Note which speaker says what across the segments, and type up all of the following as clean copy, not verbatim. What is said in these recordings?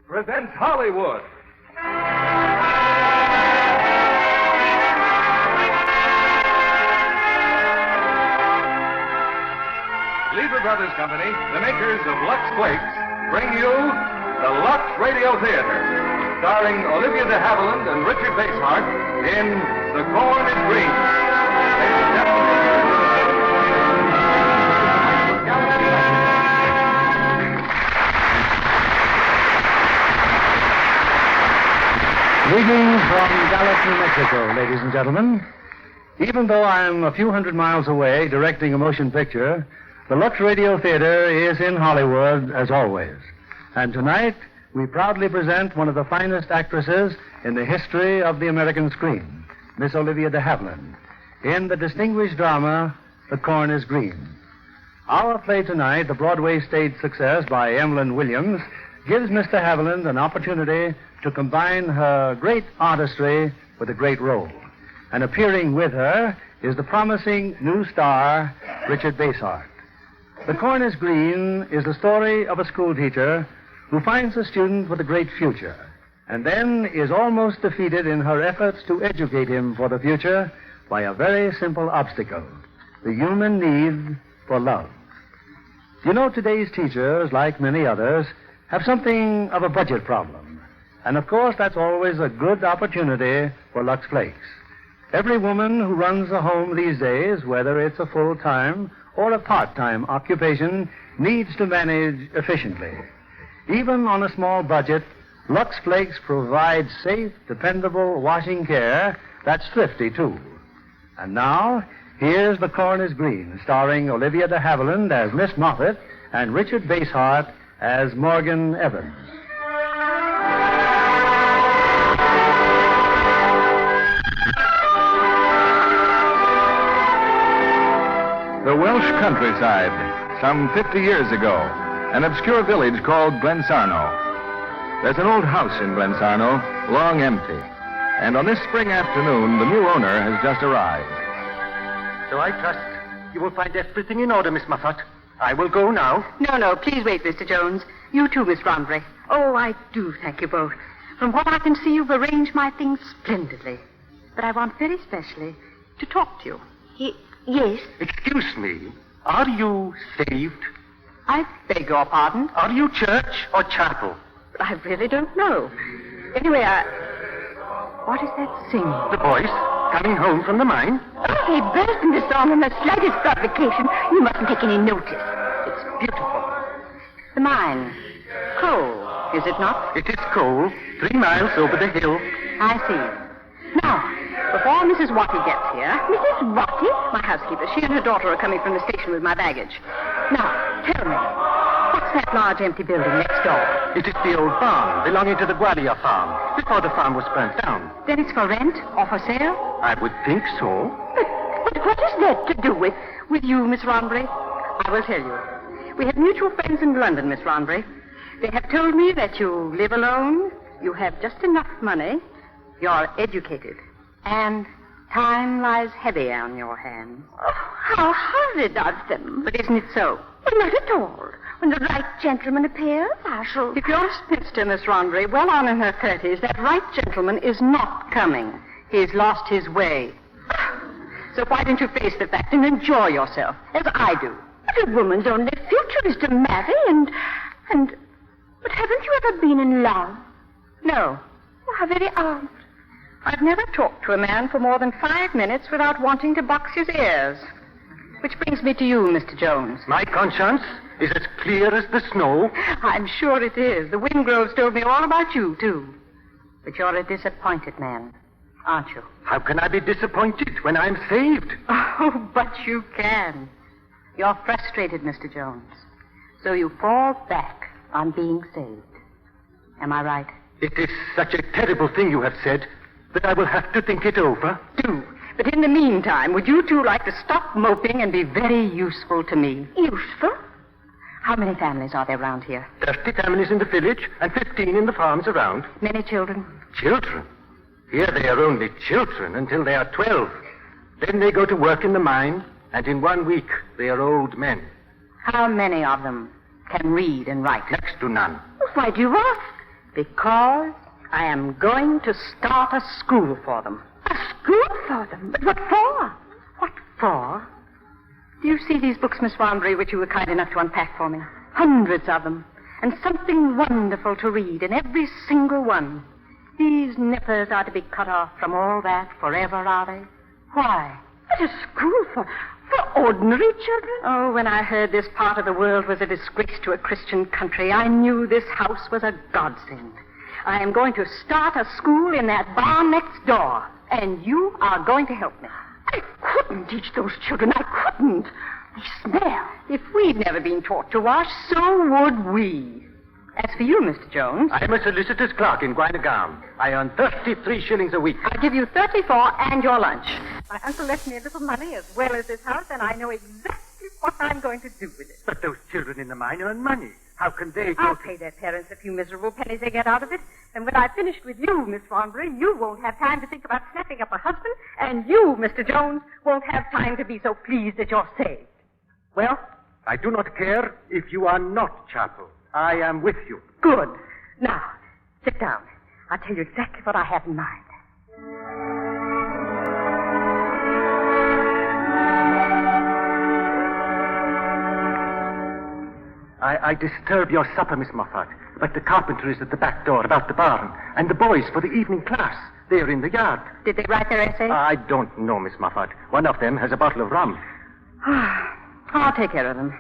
Speaker 1: presents Hollywood. Lever Brothers Company, the makers of Lux Flakes, bring you the Lux Radio Theater, starring Olivia de Havilland and Richard Basehart in The Corn is Green. Ladies and gentlemen,
Speaker 2: Greetings from Dallas, New Mexico, ladies and gentlemen. Even though I'm a few hundred miles away directing a motion picture, the Lux Radio Theater is in Hollywood, as always. And tonight, we proudly present one of the finest actresses in the history of the American screen, Miss Olivia de Havilland, in the distinguished drama, The Corn is Green. Our play tonight, the Broadway stage success by Emlyn Williams, gives Miss de Havilland an opportunity to combine her great artistry with a great role. And appearing with her is the promising new star, Richard Basehart. The Corn is Green is the story of a schoolteacher who finds a student with a great future and then is almost defeated in her efforts to educate him for the future by a very simple obstacle, the human need for love. You know, today's teachers, like many others, have something of a budget problem. And of course, that's always a good opportunity for Lux Flakes. Every woman who runs a home these days, whether it's a full-time or a part-time occupation, needs to manage efficiently. Even on a small budget, Lux Flakes provides safe, dependable washing care that's thrifty, too. And now, here's The Corn is Green, starring Olivia de Havilland as Miss Moffat and Richard Basehart as Morgan Evans.
Speaker 1: The Welsh countryside, some 50 years ago, an obscure village called Glensarno. There's an old house in Glensarno, long empty. And on this spring afternoon, the new owner has just arrived.
Speaker 3: So I trust you will find everything in order, Miss Moffat. I will go now.
Speaker 4: No, please wait, Mr. Jones. You too, Miss Rombury. Oh, I do thank you both. From what I can see, you've arranged my things splendidly. But I want very specially to talk to you. Yes?
Speaker 3: Excuse me. Are you saved?
Speaker 4: I beg your pardon?
Speaker 3: Are you church or chapel?
Speaker 4: I really don't know. Anyway, what is that singing?
Speaker 3: The voice coming home from the mine.
Speaker 4: Oh, he burst into song on the slightest provocation. You mustn't take any notice. It's beautiful. The mine. Coal, is it not?
Speaker 3: It is coal, 3 miles over the hill.
Speaker 4: I see. Now, before Mrs. Watty gets here... Mrs. Watty? My housekeeper. She and her daughter are coming from the station with my baggage. Now, tell me, what's that large empty building next door?
Speaker 3: It is the old barn belonging to the Gwalia farm, before the farm was burnt down.
Speaker 4: Then it's for rent or for sale?
Speaker 3: I would think so.
Speaker 4: But what is that to do with you, Miss Rombury? I will tell you. We have mutual friends in London, Miss Rombury. They have told me that you live alone, you have just enough money, you're educated, and time lies heavy on your hands.
Speaker 5: Oh, how horrid of them.
Speaker 4: But isn't it so?
Speaker 5: Well, not at all. When the right gentleman appears, I shall...
Speaker 4: If you're a spinster, Miss Rombury, well on in her 30s, that right gentleman is not coming. He's lost his way. So why don't you face the fact and enjoy yourself, as I do?
Speaker 5: But a woman's only future is to marry and... But haven't you ever been in love?
Speaker 4: No.
Speaker 5: Oh, how very odd.
Speaker 4: I've never talked to a man for more than 5 minutes without wanting to box his ears. Which brings me to you, Mr. Jones.
Speaker 3: My conscience is as clear as the snow.
Speaker 4: I'm sure it is. The Wingroves told me all about you, too. But you're a disappointed man, aren't you?
Speaker 3: How can I be disappointed when I'm saved?
Speaker 4: Oh, but you can. You're frustrated, Mr. Jones. So you fall back on being saved. Am I right?
Speaker 3: It is such a terrible thing you have said that I will have to think it over.
Speaker 4: Do. But in the meantime, would you two like to stop moping and be very useful to me?
Speaker 5: Useful?
Speaker 4: How many families are there around here?
Speaker 3: 30 families in the village and 15 in the farms around.
Speaker 4: Many children?
Speaker 3: Children? Here they are only children until they are 12. Then they go to work in the mine, and in 1 week they are old men.
Speaker 4: How many of them can read and write?
Speaker 3: Next to none.
Speaker 5: Why do you ask?
Speaker 4: Because I am going to start a school for them.
Speaker 5: A school for them? But what for?
Speaker 4: What for? Do you see these books, Miss Wanbury, which you were kind enough to unpack for me? Hundreds of them. And something wonderful to read in every single one. These nippers are to be cut off from all that forever, are they? Why?
Speaker 5: But a school for ordinary children?
Speaker 4: Oh, when I heard this part of the world was a disgrace to a Christian country, I knew this house was a godsend. I am going to start a school in that barn next door, and you are going to help me.
Speaker 5: I couldn't teach those children. I couldn't. They smell.
Speaker 4: If we'd never been taught to wash, so would we. As for you, Mr. Jones,
Speaker 3: I'm a solicitor's clerk in Guinegam. I earn 33 shillings a week.
Speaker 4: I'll give you 34 and your lunch. My uncle left me a little money as well as this house, and I know exactly what I'm going to do with it.
Speaker 3: But those children in the mine earn money. How can they go
Speaker 4: I'll
Speaker 3: to...
Speaker 4: pay their parents a few miserable pennies they get out of it. And when I've finished with you, Miss Wanbury, you won't have time to think about snapping up a husband, and you, Mr. Jones, won't have time to be so pleased that you're saved. Well?
Speaker 3: I do not care if you are not Chapel. I am with you.
Speaker 4: Good. Now, sit down. I'll tell you exactly what I have in mind.
Speaker 3: I disturb your supper, Miss Moffat, but the carpenter is at the back door about the barn, and the boys for the evening class. They're in the yard.
Speaker 4: Did they write their essay?
Speaker 3: I don't know, Miss Moffat. One of them has a bottle of rum.
Speaker 4: I'll take care of them.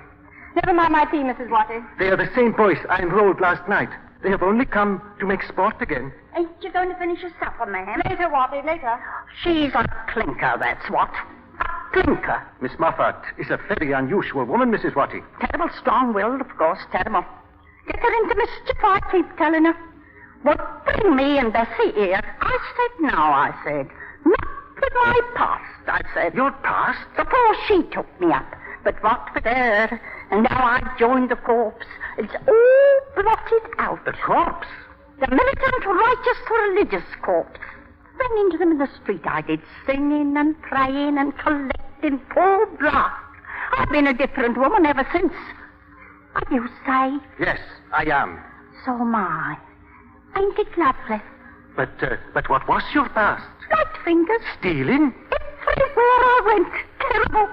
Speaker 4: Never mind my tea, Mrs. Watty.
Speaker 3: They are the same boys I enrolled last night. They have only come to make sport again.
Speaker 5: Ain't you going to finish your supper, ma'am?
Speaker 4: Later, Watty, later.
Speaker 3: She's a clinker, that's what. A clinker. Miss Moffat is a very unusual woman, Mrs. Watty.
Speaker 4: Terrible strong-willed, of course, terrible. Get her into mischief, I keep telling her. Well, bring me and Bessie here. I said no, I said. Not with my past, I said.
Speaker 3: Your past?
Speaker 4: Before she took me up. But what with her? And now I've joined the corps. It's all blotted out.
Speaker 3: The corpse?
Speaker 4: The militant, righteous, religious corps. Ran into them in the street, I did, singing and praying and collecting full blast. I've been a different woman ever since. What do you say?
Speaker 3: Yes, I am.
Speaker 5: So am I. Ain't it lovely?
Speaker 3: But what was your past?
Speaker 5: Light fingers.
Speaker 3: Stealing?
Speaker 5: Everywhere I went. Terrible.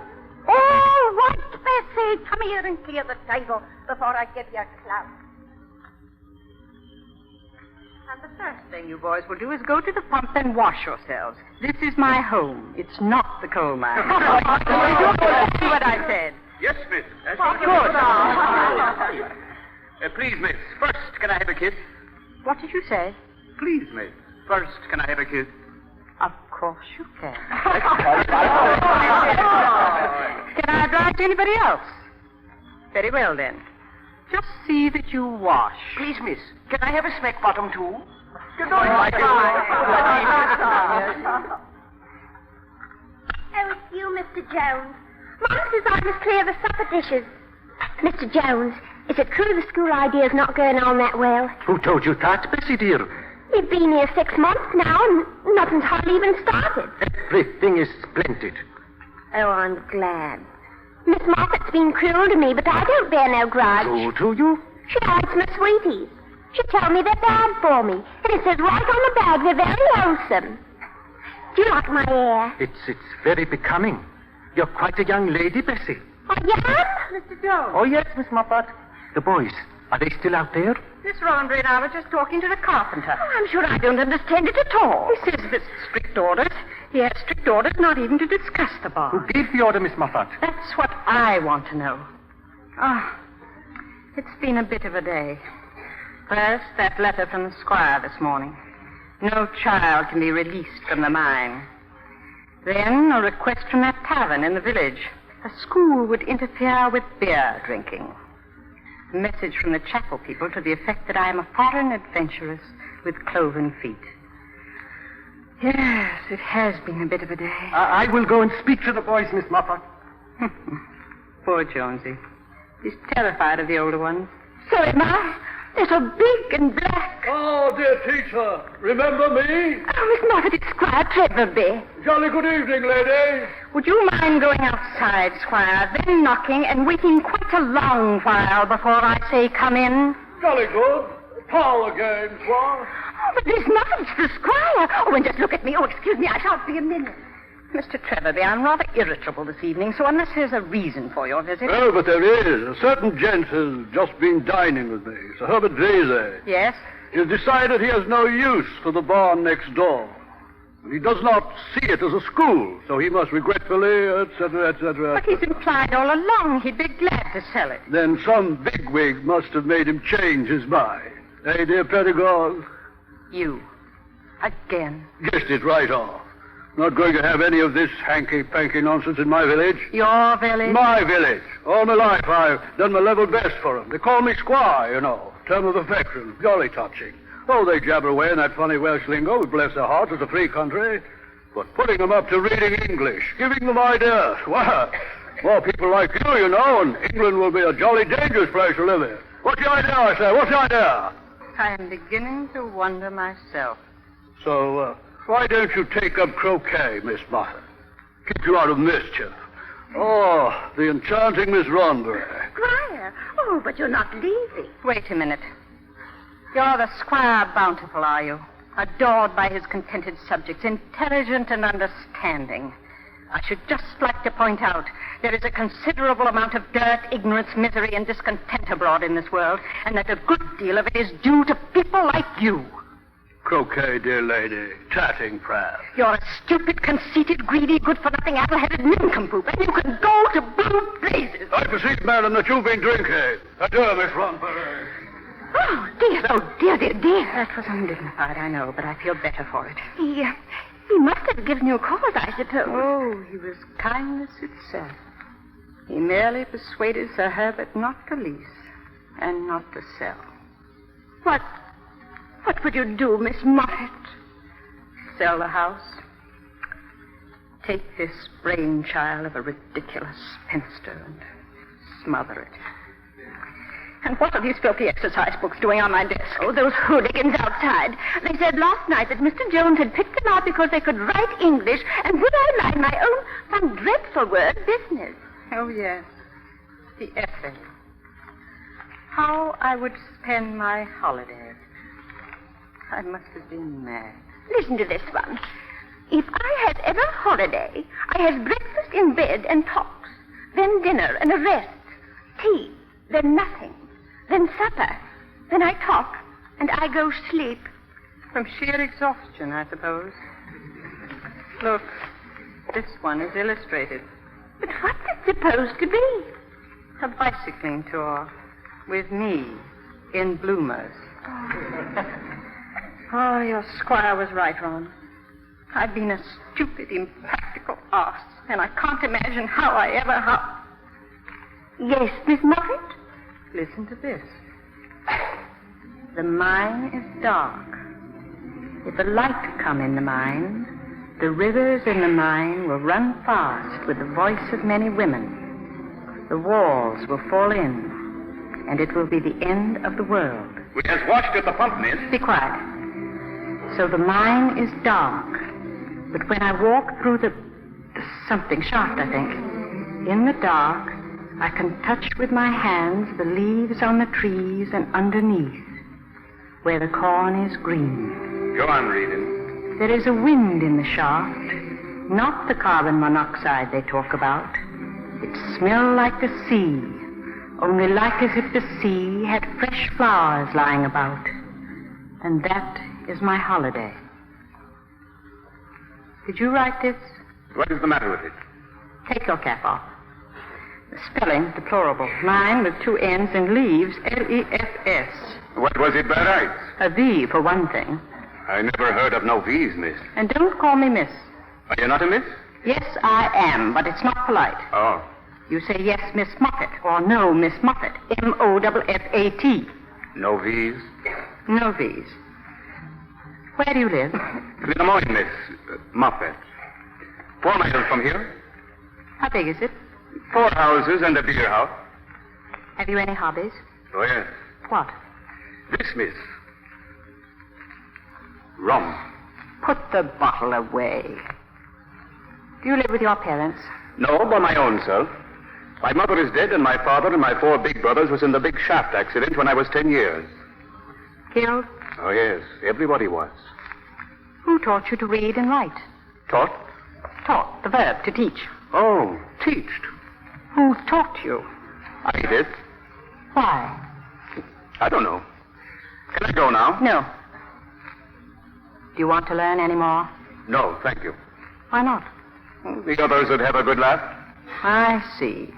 Speaker 5: All right, Bessie. Come here and clear the table before I give you a clout.
Speaker 4: And the first thing you boys will do is go to the pump and wash yourselves. This is my home. It's not the coal mine. You do what I said.
Speaker 6: Yes, miss.
Speaker 4: Good.
Speaker 6: Please, miss. First, can I have a kiss?
Speaker 4: What did you say?
Speaker 6: Please, miss. First, can I have a kiss?
Speaker 4: Of course you can. Can I oblige anybody else? Very well, then. Just see that you wash.
Speaker 3: Please, miss. Can I have a smack bottom, too?
Speaker 5: Oh, it's you, Mr. Jones. Mom says I must clear the supper dishes. Mr. Jones, is it true the school idea is not going on that well?
Speaker 3: Who told you that, Bessie, dear?
Speaker 5: You've been here 6 months now, and nothing's hardly even started.
Speaker 3: Everything is splendid.
Speaker 5: Oh, I'm glad. Miss Moffat's been cruel to me, but I don't bear no grudge.
Speaker 3: Who to you?
Speaker 5: She hides my sweeties. She told me they're bad for me, and it says right on the bag they're very wholesome. Do you like my hair?
Speaker 3: It's very becoming. You're quite a young lady, Bessie.
Speaker 5: I am?
Speaker 4: Mr. Jones.
Speaker 3: Oh, yes, Miss Moffat. The boys, are they still out there?
Speaker 4: Miss Rondry and I were just talking to the carpenter.
Speaker 5: I'm sure I don't understand it at all.
Speaker 4: He says that strict orders. He has strict orders not even to discuss the
Speaker 3: Who
Speaker 4: bar.
Speaker 3: gave the order, Miss Moffat?
Speaker 4: That's what I want to know. Ah, it's been a bit of a day. First, that letter from the squire this morning. No child can be released from the mine. Then, a request from that tavern in the village. A school would interfere with beer drinking. A message from the chapel people to the effect that I am a foreign adventuress with cloven feet. Yes, it has been a bit of a day.
Speaker 3: I will go and speak to the boys, Miss Moffat.
Speaker 4: Poor Jonesy. He's terrified of the older ones.
Speaker 5: So am I. They're so big and black.
Speaker 7: Oh, dear teacher, remember me?
Speaker 5: Oh, Miss Moffat, it's Squire Treverby.
Speaker 7: Jolly good evening, lady.
Speaker 4: Would you mind going outside, Squire, then knocking and waiting quite a long while before I say come in?
Speaker 7: Jolly good. Parlor games, what?
Speaker 4: Oh, but there's nothing to the squire. Oh, and just look at me. Oh, excuse me, I shan't be a minute. Mr. Trevor, I'm rather irritable this evening, so unless there's a reason for your visit...
Speaker 7: Oh, but there is. A certain gent has just been dining with me, Sir Herbert Vesey.
Speaker 4: Yes?
Speaker 7: He has decided he has no use for the barn next door. He does not see it as a school, so he must regretfully, etc., etc.
Speaker 4: But he's implied all along he'd be glad to sell it.
Speaker 7: Then some bigwig must have made him change his mind. Eh, dear Pedagogue?
Speaker 4: You. Again.
Speaker 7: Guessed it right off. Not going to have any of this hanky-panky nonsense in my village.
Speaker 4: Your village?
Speaker 7: My village. All my life I've done my level best for 'em. They call me squire, you know. Term of affection. Jolly touching. Oh, they jabber away in that funny Welsh lingo. Bless their hearts, it's a free country. But putting them up to reading English, giving them ideas. Well, more people like you know, and England will be a jolly dangerous place to live in. What's the idea, I say? What's the idea?
Speaker 4: I am beginning to wonder myself.
Speaker 7: So, why don't you take up croquet, Miss Moffat? Keep you out of mischief. Oh, the enchanting Miss Ronbury.
Speaker 5: Squire, oh, but you're not leaving.
Speaker 4: Wait a minute. You're the Squire Bountiful, are you? Adored by his contented subjects, intelligent and understanding. I should just like to point out there is a considerable amount of dirt, ignorance, misery, and discontent abroad in this world, and that a good deal of it is due to people like you.
Speaker 7: Croquet, dear lady. Tatting, perhaps.
Speaker 4: You're a stupid, conceited, greedy, good-for-nothing, apple-headed nincompoop, and you can go to blue blazes.
Speaker 7: I perceive, madam, that you've been drinking. Adieu, Miss Ronbury.
Speaker 4: Oh, dear, dear. That was undignified, I know, but I feel better for it.
Speaker 5: He must have given you a cause, I suppose.
Speaker 4: Oh, he was kindness itself. He merely persuaded Sir Herbert not to lease and not to sell.
Speaker 5: What would you do, Miss Moffat?
Speaker 4: Sell the house. Take this brainchild of a ridiculous spinster and smother it. And what are these filthy exercise books doing on my desk?
Speaker 5: Oh, those hooligans outside. They said last night that Mr. Jones had picked them out because they could write English, and would I mind my own, some dreadful word, business.
Speaker 4: Oh, yes. The essay. How I would spend my holidays. I must have been mad.
Speaker 5: Listen to this one. If I had ever a holiday, I has breakfast in bed and talks, then dinner and a rest, tea, then nothing, then supper, then I talk, and I go sleep.
Speaker 4: From sheer exhaustion, I suppose. Look, this one is illustrated.
Speaker 5: But what's it supposed to be?
Speaker 4: A bicycling tour with me in bloomers. Oh, your squire was right, Ron. I've been a stupid, impractical arse, and I can't imagine how...
Speaker 5: Yes, Miss Moffat?
Speaker 4: Listen to this. The mine is dark. If a light come in the mine, the rivers in the mine will run fast with the voice of many women. The walls will fall in, and it will be the end of the world.
Speaker 6: We just watched at the pump, miss.
Speaker 4: Be quiet. So the mine is dark, but when I walk through the something shaft, I think, in the dark, I can touch with my hands the leaves on the trees and underneath, where the corn is green.
Speaker 6: Go on reading.
Speaker 4: There is a wind in the shaft, not the carbon monoxide they talk about. It smells like the sea, only like as if the sea had fresh flowers lying about. And that is my holiday. Did you write this?
Speaker 6: What is the matter with it?
Speaker 4: Take your cap off. The spelling, deplorable. Mine with two N's and leaves, L-E-F-S.
Speaker 6: What was it by rights?
Speaker 4: A V, for one thing.
Speaker 6: I never heard of no V's, miss.
Speaker 4: And don't call me miss.
Speaker 6: Are you not a miss?
Speaker 4: Yes, I am, but it's not polite.
Speaker 6: Oh.
Speaker 4: You say yes, Miss Moffat, or no, Miss Moffat. M-O-F-F-A-T.
Speaker 6: No V's?
Speaker 4: No V's. Where do you live?
Speaker 6: The Des Moines, miss. Moffat. 4 miles from here.
Speaker 4: How big is it?
Speaker 6: 4 houses and a beer house.
Speaker 4: Have you any hobbies?
Speaker 6: Oh, yes.
Speaker 4: What?
Speaker 6: This, miss. Rum.
Speaker 4: Put the bottle away. Do you live with your parents?
Speaker 6: No, by my own self. My mother is dead, and my father and my 4 big brothers was in the big shaft accident when I was 10 years.
Speaker 4: Killed?
Speaker 6: Oh, yes. Everybody was.
Speaker 4: Who taught you to read and write?
Speaker 6: Taught?
Speaker 4: Taught, the verb, to teach.
Speaker 6: Oh, teached.
Speaker 4: Who taught you?
Speaker 6: I did.
Speaker 4: Why?
Speaker 6: I don't know. Can I go now?
Speaker 4: No. Do you want to learn any more?
Speaker 6: No, thank you.
Speaker 4: Why not?
Speaker 6: The others would have a good laugh.
Speaker 4: I see.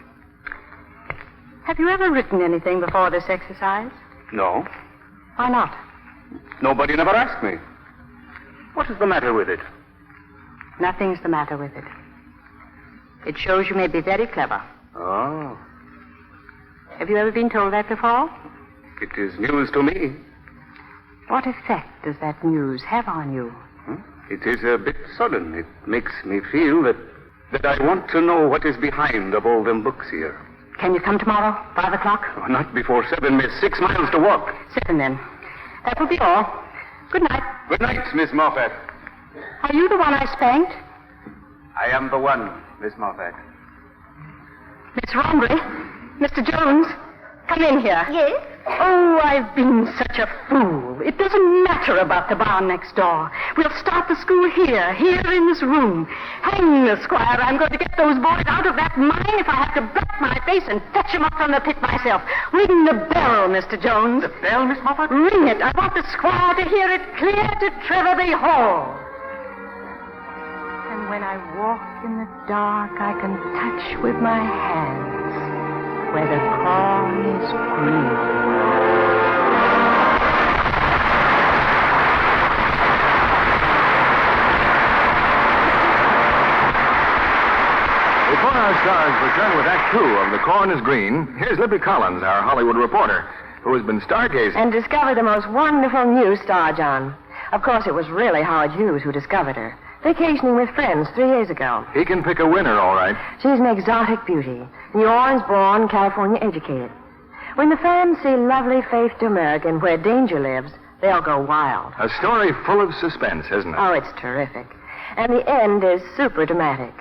Speaker 4: Have you ever written anything before this exercise?
Speaker 6: No.
Speaker 4: Why not?
Speaker 6: Nobody never asked me. What is the matter with it?
Speaker 4: Nothing's the matter with it. It shows you may be very clever.
Speaker 6: Oh.
Speaker 4: Have you ever been told that before?
Speaker 6: It is news to me.
Speaker 4: What effect does that news have on you?
Speaker 6: It is a bit sudden. It makes me feel that I want to know what is behind of all them books here.
Speaker 4: Can you come tomorrow, 5 o'clock?
Speaker 6: Oh, not before 7, miss. 6 miles to walk.
Speaker 4: 7 then. That will be all. Good night.
Speaker 6: Good night, Miss Moffat.
Speaker 4: Are you the one I spanked?
Speaker 6: I am the one, Miss Moffat.
Speaker 4: Miss Rombury? Mr. Jones? Come in here.
Speaker 5: Yes?
Speaker 4: Oh, I've been such a fool. It doesn't matter about the barn next door. We'll start the school here in this room. Hang the squire, I'm going to get those boys out of that mine if I have to black my face and fetch them up from the pit myself. Ring the bell, Mr. Jones.
Speaker 6: The bell, Miss Moffat?
Speaker 4: Ring it. I want the squire to hear it clear to Treverby Hall. And when I walk in the dark, I can touch with my hands where the corn is green.
Speaker 1: Before our stars return with Act 2 of The Corn is Green, here's Libby Collins, our Hollywood reporter, who has been stargazing.
Speaker 8: And discovered the most wonderful new star, John. Of course, it was really Howard Hughes who discovered her. Vacationing with friends 3 years ago.
Speaker 1: He can pick a winner, all right.
Speaker 8: She's an exotic beauty. New Orleans born, California educated. When the fans see lovely Faith Demergue and Where Danger Lives, they'll go wild.
Speaker 1: A story full of suspense, isn't it?
Speaker 8: Oh, it's terrific. And the end is super dramatic.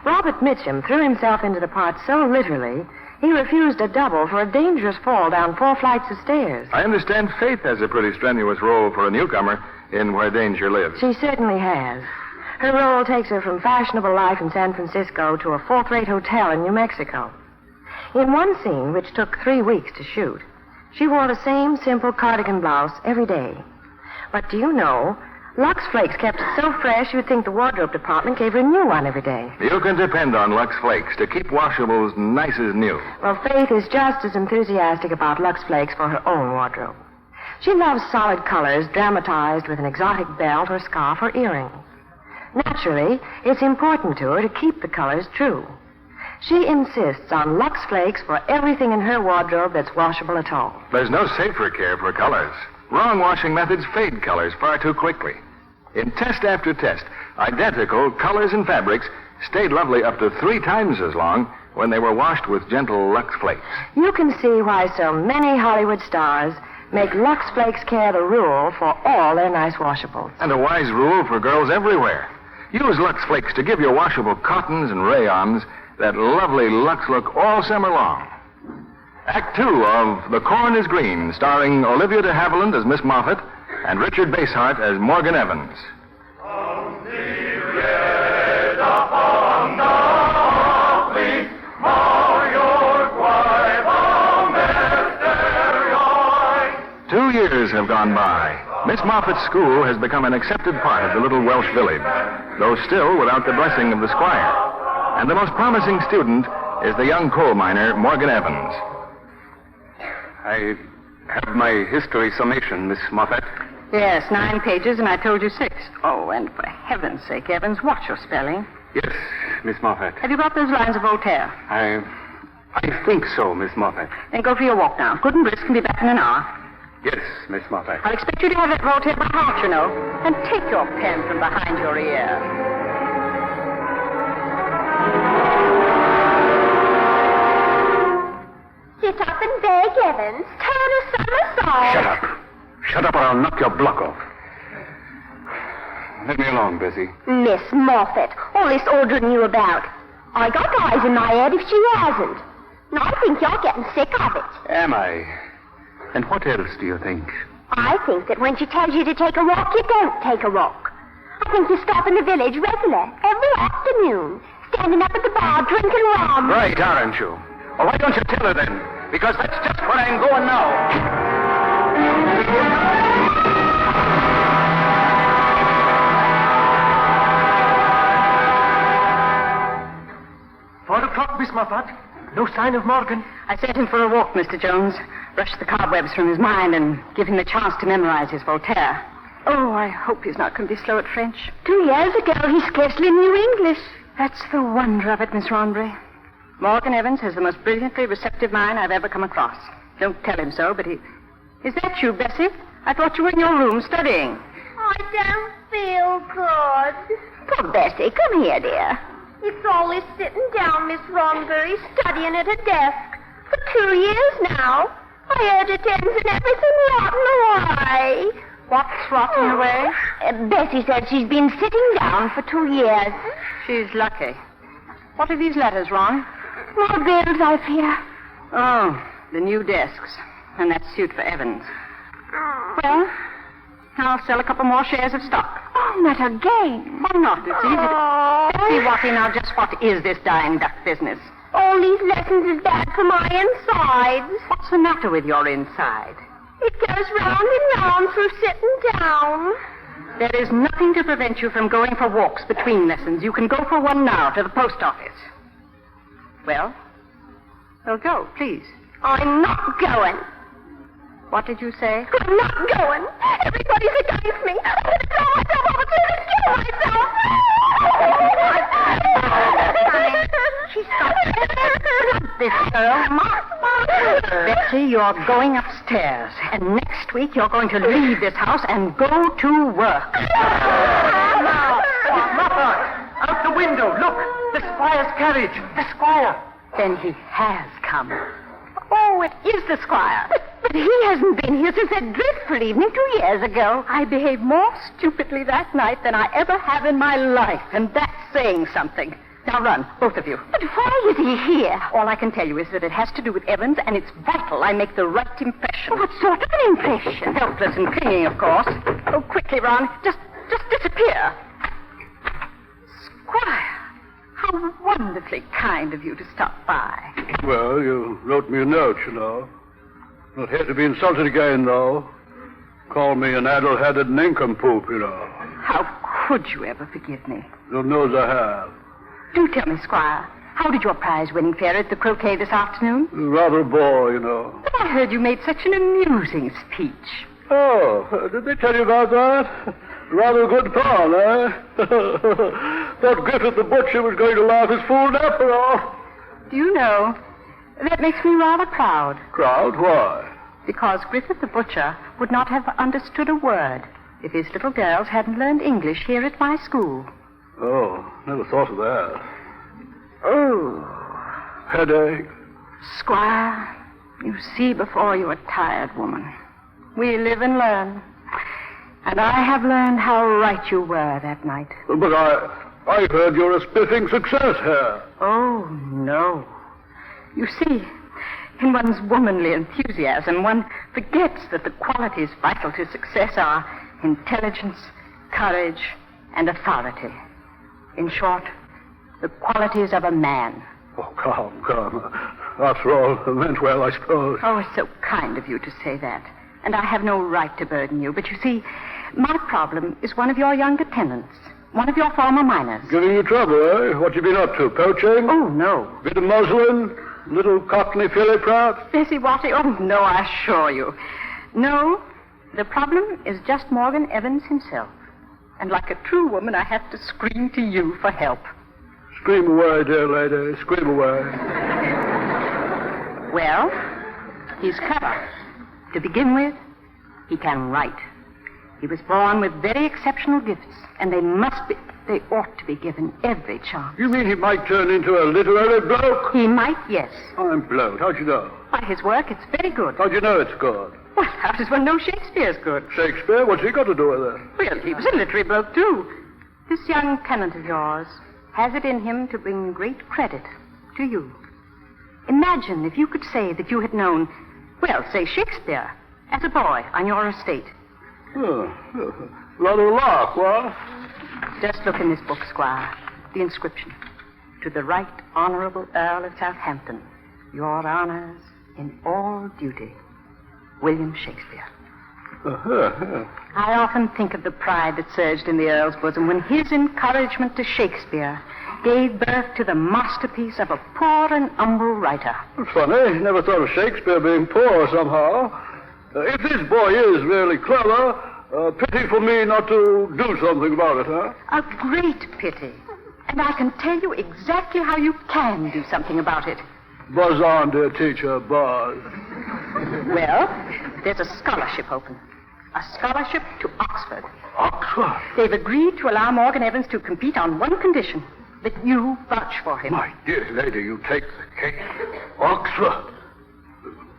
Speaker 8: Robert Mitchum threw himself into the part so literally, he refused a double for a dangerous fall down 4 flights of stairs.
Speaker 1: I understand Faith has a pretty strenuous role for a newcomer in Where Danger Lives.
Speaker 8: She certainly has. Her role takes her from fashionable life in San Francisco to a 4th-rate hotel in New Mexico. In one scene, which took 3 weeks to shoot, she wore the same simple cardigan blouse every day. But do you know, Lux Flakes kept it so fresh you'd think the wardrobe department gave her a new one every day.
Speaker 1: You can depend on Lux Flakes to keep washables nice as new.
Speaker 8: Well, Faith is just as enthusiastic about Lux Flakes for her own wardrobe. She loves solid colors dramatized with an exotic belt or scarf or earrings. Naturally, it's important to her to keep the colors true. She insists on Lux Flakes for everything in her wardrobe that's washable at all.
Speaker 1: There's no safer care for colors. Wrong washing methods fade colors far too quickly. In test after test, identical colors and fabrics stayed lovely up to 3 times as long when they were washed with gentle Lux Flakes.
Speaker 8: You can see why so many Hollywood stars make Lux Flakes care the rule for all their nice washables.
Speaker 1: And a wise rule for girls everywhere. Use Lux Flakes to give your washable cottons and rayons that lovely Lux look all summer long. Act 2 of The Corn is Green, starring Olivia de Havilland as Miss Moffat and Richard Basehart as Morgan Evans. Two years have gone by. Miss Moffat's school has become an accepted part of the little Welsh village, though still without the blessing of the squire. And the most promising student is the young coal miner, Morgan Evans.
Speaker 6: I have my history summation, Miss Moffat.
Speaker 4: Yes, 9 pages, and I told you 6. Oh, and for heaven's sake, Evans, watch your spelling.
Speaker 6: Yes, Miss Moffat.
Speaker 4: Have you got those lines of Voltaire?
Speaker 6: I think so, Miss Moffat.
Speaker 4: Then go for your walk now. Good and brisk and be back in an hour.
Speaker 6: Yes, Miss Moffat.
Speaker 4: I'll expect you to have that Voltaire by heart, you know, and take your pen from behind your ear.
Speaker 5: Sit up and beg, Evans. Turn a somersault.
Speaker 6: Shut up. Shut up or I'll knock your block off. Let me along, Bessie.
Speaker 5: Miss Moffat, all this ordering you about. I got eyes in my head if she hasn't. And I think you're getting sick of it.
Speaker 6: Am I? And what else do you think?
Speaker 5: I think that when she tells you to take a walk, you don't take a walk. I think you stop in the village regular, every afternoon, standing up at the bar, drinking rum.
Speaker 3: Right, aren't you? Well, why don't you tell her then? Because that's just where I'm going now.
Speaker 2: 4 o'clock, Miss Moffat. No sign of Morgan.
Speaker 4: I sent him for a walk, Mr. Jones. Brush the cobwebs from his mind and give him the chance to memorize his Voltaire. Oh, I hope he's not going to be slow at French.
Speaker 5: 2 years ago, he scarcely knew English.
Speaker 4: That's the wonder of it, Miss Ronbury. Morgan Evans has the most brilliantly receptive mind I've ever come across. Don't tell him so, but he... Is that you, Bessie? I thought you were in your room studying.
Speaker 5: I don't feel good. Poor Bessie, come here, dear. It's always sitting down, Miss Ronbury, studying at a desk. For 2 years now. I heard it ends and everything rotten away.
Speaker 4: What's rotting away?
Speaker 5: Bessie said she's been sitting down for 2 years.
Speaker 4: She's lucky. What are these letters, Ron?
Speaker 5: More bills, I fear.
Speaker 4: Oh, the new desks. And that suit for Evans. Well, I'll sell a couple more shares of stock.
Speaker 5: Oh, not again.
Speaker 4: Why not? It's easy to... See, Watty, now just what is this dying duck business?
Speaker 5: All these lessons is bad for my insides.
Speaker 4: What's the matter with your inside?
Speaker 5: It goes round and round through sitting down.
Speaker 4: There is nothing to prevent you from going for walks between lessons. You can go for one now to the post office. Well, go, please.
Speaker 5: I'm not going.
Speaker 4: What did you say?
Speaker 5: I'm not going. Everybody's against me. I'm going to throw myself over to kill myself.
Speaker 4: She stopped. This girl, Betsy, you're going upstairs. And next week you're going to leave this house and go to work.
Speaker 2: Moffat! Out the window! Look! The squire's carriage! The squire!
Speaker 4: Then he has come. Oh, it is the squire.
Speaker 5: But he hasn't been here since that dreadful evening 2 years ago.
Speaker 4: I behaved more stupidly that night than I ever have in my life, and that's saying something. Now run, both of you.
Speaker 5: But why is he here?
Speaker 4: All I can tell you is that it has to do with Evans, and it's vital I make the right impression.
Speaker 5: What sort of an impression?
Speaker 4: Helpless and clinging, of course. Oh, quickly, Ron. Just disappear. Squire, how wonderfully kind of you to stop by.
Speaker 7: Well, you wrote me a note, you know. Not here to be insulted again, though. Call me an addle-headed nincompoop, you know.
Speaker 4: How could you ever forgive me?
Speaker 7: Lord knows I have.
Speaker 4: Do tell me, Squire, how did your prize-winning fare at the croquet this afternoon?
Speaker 7: Rather a bore, you know.
Speaker 4: But I heard you made such an amusing speech.
Speaker 7: Oh, did they tell you about that? Rather a good fun, eh? Thought Griffith the butcher was going to laugh his fool napper off.
Speaker 4: Do you know, that makes me rather proud.
Speaker 7: Proud? Why?
Speaker 4: Because Griffith the butcher would not have understood a word if his little girls hadn't learned English here at my school.
Speaker 7: Oh, never thought of that.
Speaker 4: Oh.
Speaker 7: Headache?
Speaker 4: Squire, you see before you a tired woman. We live and learn. And I have learned how right you were that night.
Speaker 7: But I heard you're a spiffing success here.
Speaker 4: Oh, no. You see, in one's womanly enthusiasm, one forgets that the qualities vital to success are intelligence, courage, and authority. In short, the qualities of a man.
Speaker 7: Oh, come. After all, I meant well, I suppose.
Speaker 4: Oh, it's so kind of you to say that. And I have no right to burden you. But you see, my problem is one of your younger tenants. One of your former miners.
Speaker 7: Giving you trouble, eh? What you been up to? Poaching?
Speaker 4: Oh, no.
Speaker 7: Bit of muslin? Little cockney filly, perhaps?
Speaker 4: Bessie Watty? Oh, no, I assure you. No, the problem is just Morgan Evans himself. And like a true woman, I have to scream to you for help.
Speaker 7: Scream away, dear lady. Scream away.
Speaker 4: Well, he's clever. To begin with, he can write. He was born with very exceptional gifts, and they ought to be given every chance.
Speaker 7: You mean he might turn into a literary bloke?
Speaker 4: He might, yes.
Speaker 7: I'm blowed. How'd you know?
Speaker 4: By his work, it's very good.
Speaker 7: How'd you know it's good?
Speaker 4: Well, how does one know Shakespeare's good?
Speaker 7: Shakespeare? What's he got to do with it?
Speaker 4: Well, he was a literary bloke, too. This young tenant of yours has it in him to bring great credit to you. Imagine if you could say that you had known, well, say Shakespeare, as a boy on your estate.
Speaker 7: Rather lark, what?
Speaker 4: Just look in this book, Squire. The inscription. To the Right Honorable Earl of Southampton, your honors in all duty, William Shakespeare. I often think of the pride that surged in the Earl's bosom when his encouragement to Shakespeare gave birth to the masterpiece of a poor and humble writer.
Speaker 7: Funny, never thought of Shakespeare being poor somehow. If this boy is really clever, pity for me not to do something about it, huh?
Speaker 4: A great pity. And I can tell you exactly how you can do something about it.
Speaker 7: Buzz on, dear teacher, buzz.
Speaker 4: Well, there's a scholarship open. A scholarship to Oxford.
Speaker 7: Oxford?
Speaker 4: They've agreed to allow Morgan Evans to compete on one condition, that you vouch for him.
Speaker 7: My dear lady, you take the cake. Oxford?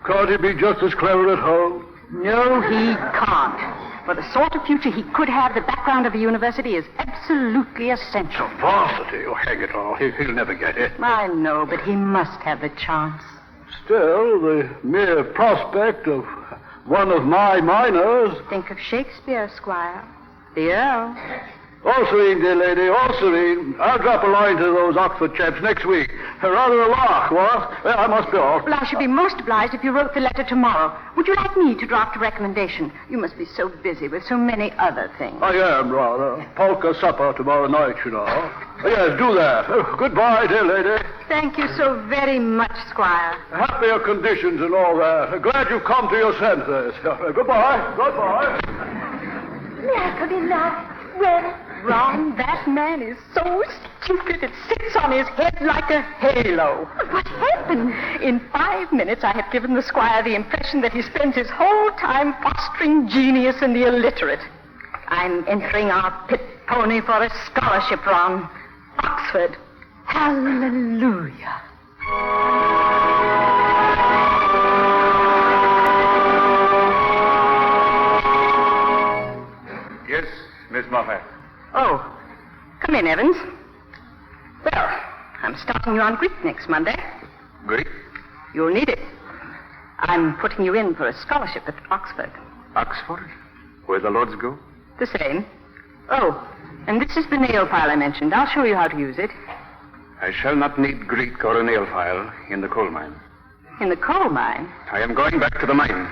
Speaker 7: Can't he be just as clever at home?
Speaker 4: No, he can't. For the sort of future he could have, the background of a university is absolutely essential.
Speaker 7: Varsity? Oh, hang it all. He'll never get it.
Speaker 4: I know, but he must have the chance.
Speaker 7: Still, the mere prospect of one of my minors...
Speaker 4: Think of Shakespeare, Squire. The Earl.
Speaker 7: All serene, dear lady, all serene. I'll drop a line to those Oxford chaps next week. Rather a lark, what? Well, I must be off.
Speaker 4: Well, I should be most obliged if you wrote the letter tomorrow. Would you like me to draft a recommendation? You must be so busy with so many other things.
Speaker 7: I am, rather. Polka supper tomorrow night, you know. Yes, do that. Goodbye, dear lady.
Speaker 4: Thank you so very much, Squire.
Speaker 7: Happier conditions and all that. Glad you've come to your senses. Goodbye. Goodbye.
Speaker 5: Well,
Speaker 4: Ron, that man is so stupid it sits on his head like a halo.
Speaker 5: what happened?
Speaker 4: In 5 minutes, I have given the Squire the impression that he spends his whole time fostering genius in the illiterate. I'm entering our pit pony for a scholarship, Ron. Oxford. Hallelujah.
Speaker 1: Yes, Miss Moffat.
Speaker 4: Oh, come in, Evans. Well, I'm starting you on Greek next Monday.
Speaker 1: Greek?
Speaker 4: You'll need it. I'm putting you in for a scholarship at Oxford.
Speaker 1: Oxford? Where the Lords go?
Speaker 4: The same. Oh, and this is the nail file I mentioned. I'll show you how to use it.
Speaker 6: I shall not need Greek or a nail file in the coal mine.
Speaker 4: In the coal mine?
Speaker 6: I am going back to the mine.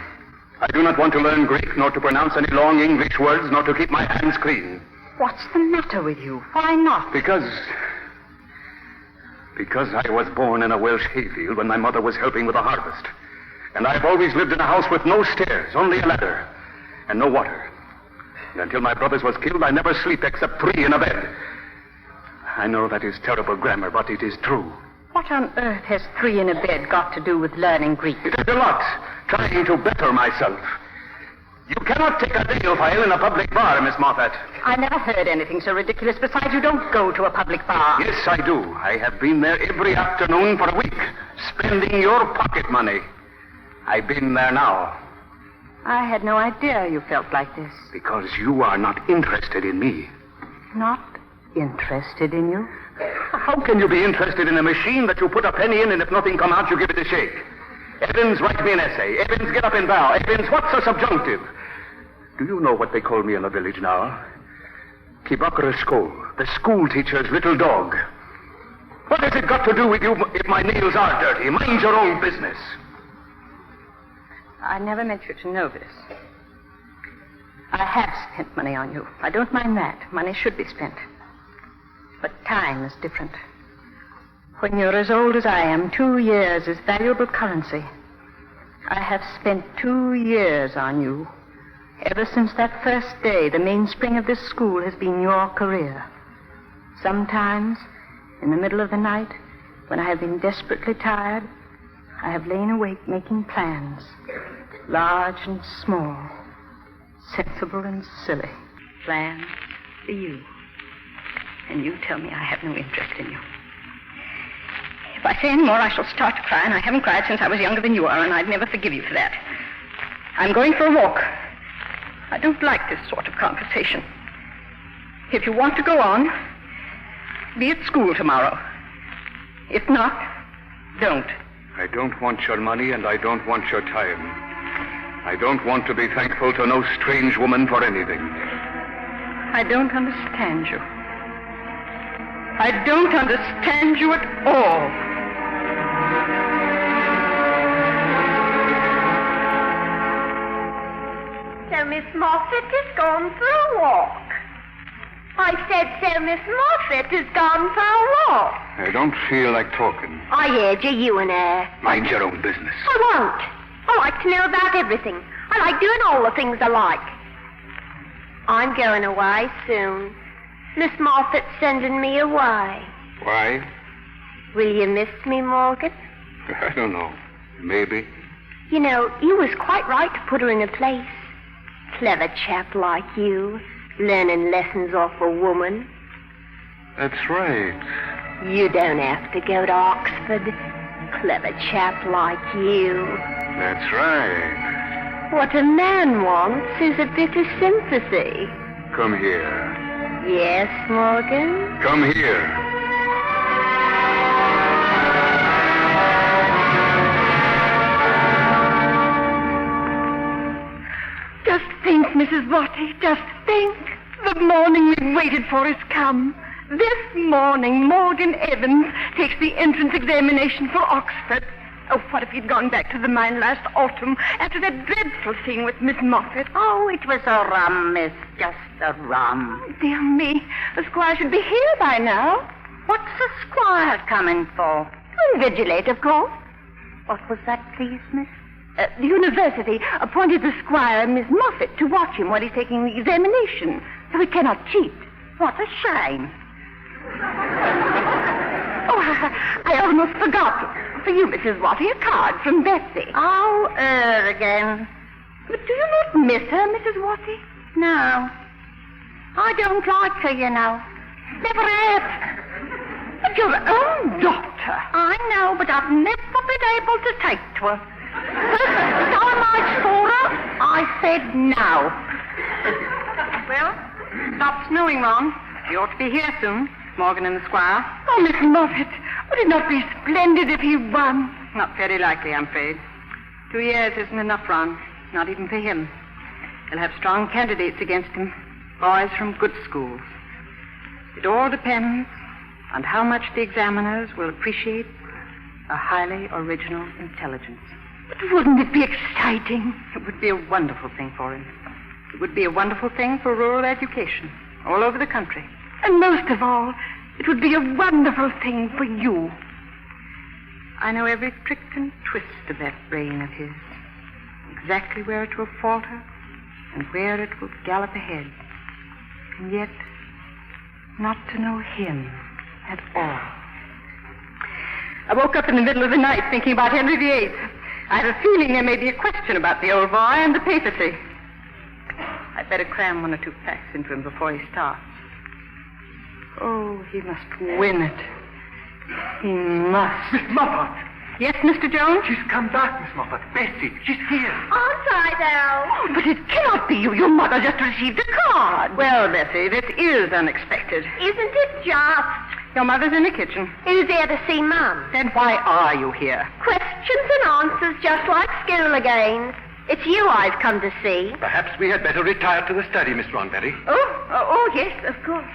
Speaker 6: I do not want to learn Greek, nor to pronounce any long English words, nor to keep my hands clean.
Speaker 4: What's the matter with you? Why not?
Speaker 6: Because I was born in a Welsh hayfield when my mother was helping with the harvest. And I've always lived in a house with no stairs, only a ladder, and no water. And until my brothers was killed, I never sleep except 3 in a bed. I know that is terrible grammar, but it is true.
Speaker 4: What on earth has 3 in a bed got to do with learning Greek?
Speaker 6: It has a lot, trying to better myself. You cannot take a nail file in a public bar, Miss Moffat.
Speaker 4: I never heard anything so ridiculous. Besides, you don't go to a public bar.
Speaker 6: Yes, I do. I have been there every afternoon for a week, spending your pocket money. I've been there now.
Speaker 4: I had no idea you felt like this.
Speaker 6: Because you are not interested in me.
Speaker 4: Not interested in you?
Speaker 6: How can you be interested in a machine that you put a penny in and if nothing come out, you give it a shake? Evans, write me an essay. Evans, get up and bow. Evans, what's a subjunctive? Do you know what they call me in the village now? Kibakarusko, the school teacher's little dog. What has it got to do with you if my nails are dirty? Mind your own business.
Speaker 4: I never meant you to know this. I have spent money on you. I don't mind that. Money should be spent. But time is different. When you're as old as I am, 2 years is valuable currency. I have spent 2 years on you. Ever since that first day, the mainspring of this school has been your career. Sometimes, in the middle of the night, when I have been desperately tired, I have lain awake making plans, large and small, sensible and silly. Plans for you. And you tell me I have no interest in you. If I say any more, I shall start to cry, and I haven't cried since I was younger than you are, and I'd never forgive you for that. I'm going for a walk. I don't like this sort of conversation. If you want to go on, be at school tomorrow. If not, don't.
Speaker 6: I don't want your money, and I don't want your time. I don't want to be thankful to no strange woman for anything.
Speaker 4: I don't understand you. I don't understand you at all.
Speaker 5: So Miss Moffat has gone for a walk. I said so Miss Moffat has gone for a walk.
Speaker 6: I don't feel like talking.
Speaker 5: I heard you, you and her.
Speaker 6: Mind your own business.
Speaker 5: I won't. I like to know about everything. I like doing all the things I like. I'm going away soon. Miss Moffat's sending me away.
Speaker 6: Why?
Speaker 5: Will you miss me, Morgan?
Speaker 6: I don't know. Maybe.
Speaker 5: You know, you was quite right to put her in a place. Clever chap like you, learning lessons off a woman.
Speaker 6: That's right.
Speaker 5: You don't have to go to Oxford. Clever chap like you.
Speaker 6: That's right.
Speaker 5: What a man wants is a bit of sympathy.
Speaker 6: Come here.
Speaker 5: Yes, Morgan?
Speaker 6: Come here.
Speaker 4: Just think, Mrs. Watty, just think. The morning we've waited for has come. This morning, Morgan Evans takes the entrance examination for Oxford. Oh, what if he'd gone back to the mine last autumn after that dreadful scene with Miss Moffat?
Speaker 8: Oh, it was a rum, miss. Just a rum.
Speaker 4: Oh, dear me. The squire should be here by now.
Speaker 8: What's the squire coming for?
Speaker 4: To invigilate, of course.
Speaker 8: What was that, please, miss?
Speaker 4: The university appointed the squire, Miss Moffat, to watch him while he's taking the examination, so he cannot cheat.
Speaker 8: What a shame.
Speaker 4: Oh, I almost forgot. For you, Mrs. Watty, a card from Betsy.
Speaker 8: Oh, her again.
Speaker 4: But do you not miss her, Mrs. Watty?
Speaker 8: No. I don't like her, you know. Never have.
Speaker 4: But your own daughter.
Speaker 8: I know, but I've never been able to take to her. First time I saw her, I said no.
Speaker 4: Well, stop snowing, Ron. You ought to be here soon, Morgan and the squire. Oh, Miss Moffat, would it not be splendid if he won? Not very likely, I'm afraid. 2 years isn't enough, Ron. Not even for him. He'll have strong candidates against him. Boys from good schools. It all depends on how much the examiners will appreciate a highly original intelligence. But wouldn't it be exciting? It would be a wonderful thing for him. It would be a wonderful thing for rural education all over the country. And most of all, it would be a wonderful thing for you. I know every trick and twist of that brain of his. Exactly where it will falter and where it will gallop ahead. And yet, not to know him at all. I woke up in the middle of the night thinking about Henry VIII. I have a feeling there may be a question about the old boy and the papacy. I'd better cram 1 or 2 facts into him before he starts. Oh, he must win it. He must.
Speaker 3: Miss Moffat!
Speaker 4: Yes, Mr. Jones?
Speaker 3: She's come back, Miss Moffat. Bessie, she's here.
Speaker 5: Aren't I, though?
Speaker 4: But it cannot be you. Your mother just received a card. Well, Bessie, this is unexpected.
Speaker 5: Isn't it just?
Speaker 4: Your mother's in the kitchen.
Speaker 5: Who's there to see Mum?
Speaker 4: Then why are you here?
Speaker 5: Questions and answers just like school again. It's you I've come to see.
Speaker 3: Perhaps we had better retire to the study, Miss Ronberry.
Speaker 4: Oh, yes, of course.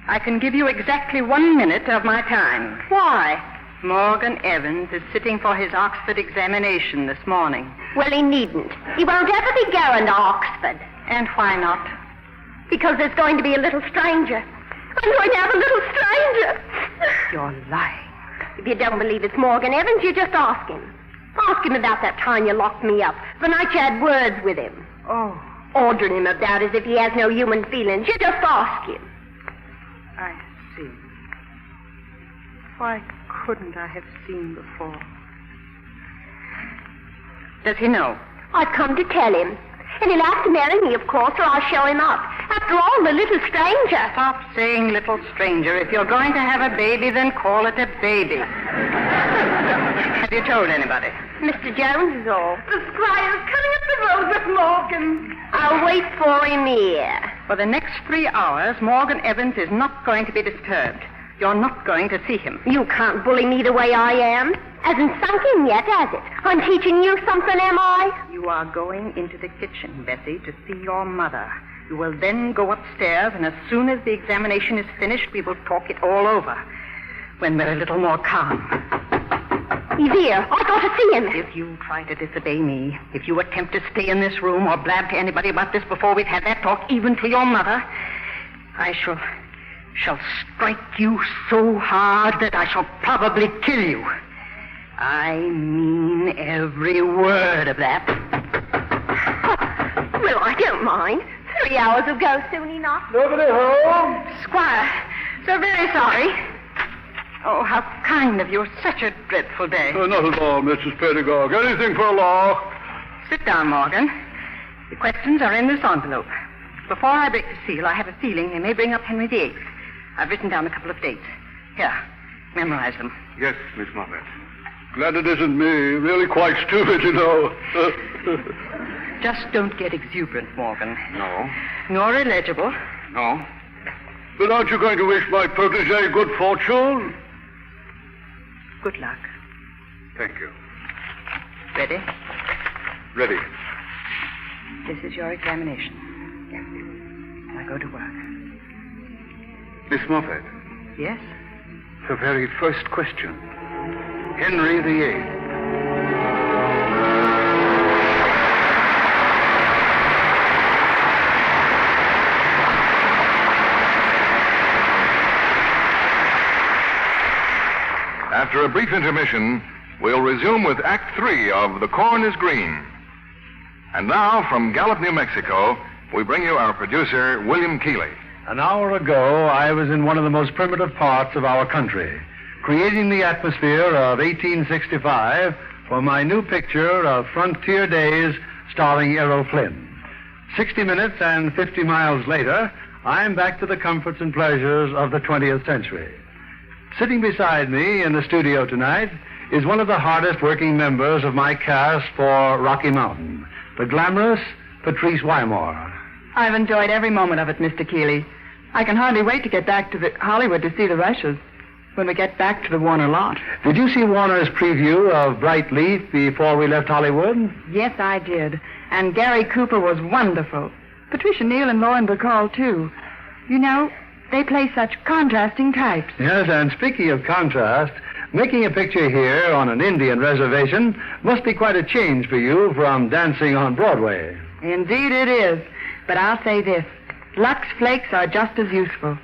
Speaker 4: I can give you exactly 1 minute of my time. Why? Morgan Evans is sitting for his Oxford examination this morning.
Speaker 5: Well, he needn't. He won't ever be going to Oxford.
Speaker 4: And why not?
Speaker 5: Because there's going to be a little stranger. I'm going to have a little stranger.
Speaker 4: You're lying.
Speaker 5: If you don't believe it's Morgan Evans, you just ask him. Ask him about that time you locked me up. The night you had words with him.
Speaker 4: Oh,
Speaker 5: Ordering him about as if he has no human feelings. You just ask him.
Speaker 4: I see. Why couldn't I have seen before? Does he know?
Speaker 5: I've come to tell him. And he'll have to marry me, of course, or I'll show him up. After all, the little stranger.
Speaker 4: Stop saying little stranger. If you're going to have a baby, then call it a baby. Have you told anybody?
Speaker 5: Mr. Jones is all.
Speaker 4: The squire's coming up the road with Morgan.
Speaker 5: I'll wait for him here.
Speaker 4: For the next 3 hours, Morgan Evans is not going to be disturbed. You're not going to see him.
Speaker 5: You can't bully me the way I am. Hasn't sunk in yet, has it? I'm teaching you something, am I?
Speaker 4: You are going into the kitchen, Bessie, to see your mother. You will then go upstairs, and as soon as the examination is finished, we will talk it all over. When we're a little more calm.
Speaker 5: He's here. I got to see him.
Speaker 4: If you try to disobey me, if you attempt to stay in this room or blab to anybody about this before we've had that talk, even to your mother, I shall strike you so hard that I shall probably kill you. I mean every word of that.
Speaker 5: Well, I don't mind. 3 hours ago, soon enough.
Speaker 7: Nobody home?
Speaker 4: Squire, so very sorry. Oh, how kind of you. Such a dreadful day.
Speaker 7: Not at all, Mrs. Pedagog. Anything for a laugh.
Speaker 4: Sit down, Morgan. The questions are in this envelope. Before I break the seal, I have a feeling they may bring up Henry VIII. I've written down a couple of dates. Here, memorize them.
Speaker 6: Yes, Miss Moffat.
Speaker 7: Glad it isn't me. Really quite stupid, you know.
Speaker 4: Just don't get exuberant, Morgan.
Speaker 6: No.
Speaker 4: Nor illegible.
Speaker 6: No.
Speaker 7: But aren't you going to wish my protege good fortune?
Speaker 4: Good luck.
Speaker 6: Thank you.
Speaker 4: Ready?
Speaker 6: Ready.
Speaker 4: This is your examination. Now go to work.
Speaker 6: Miss Moffat,
Speaker 4: Yes?
Speaker 6: the very first question. Henry VIII.
Speaker 1: After a brief intermission, we'll resume with Act 3 of The Corn is Green. And now, from Gallup, New Mexico, we bring you our producer, William Keeley.
Speaker 2: An hour ago, I was in one of the most primitive parts of our country, creating the atmosphere of 1865 for my new picture of Frontier Days starring Errol Flynn. 60 minutes and 50 miles later, I'm back to the comforts and pleasures of the 20th century. Sitting beside me in the studio tonight is one of the hardest working members of my cast for Rocky Mountain, the glamorous Patrice Wymore.
Speaker 9: I've enjoyed every moment of it, Mr. Keeley. I can hardly wait to get back to Hollywood to see the rushes when we get back to the Warner lot.
Speaker 2: Did you see Warner's preview of Bright Leaf before we left Hollywood?
Speaker 9: Yes, I did. And Gary Cooper was wonderful. Patricia Neal and Lauren Bacall, too. You know, they play such contrasting types.
Speaker 2: Yes, and speaking of contrast, making a picture here on an Indian reservation must be quite a change for you from dancing on Broadway.
Speaker 9: Indeed it is. But I'll say this. Lux Flakes are just as useful.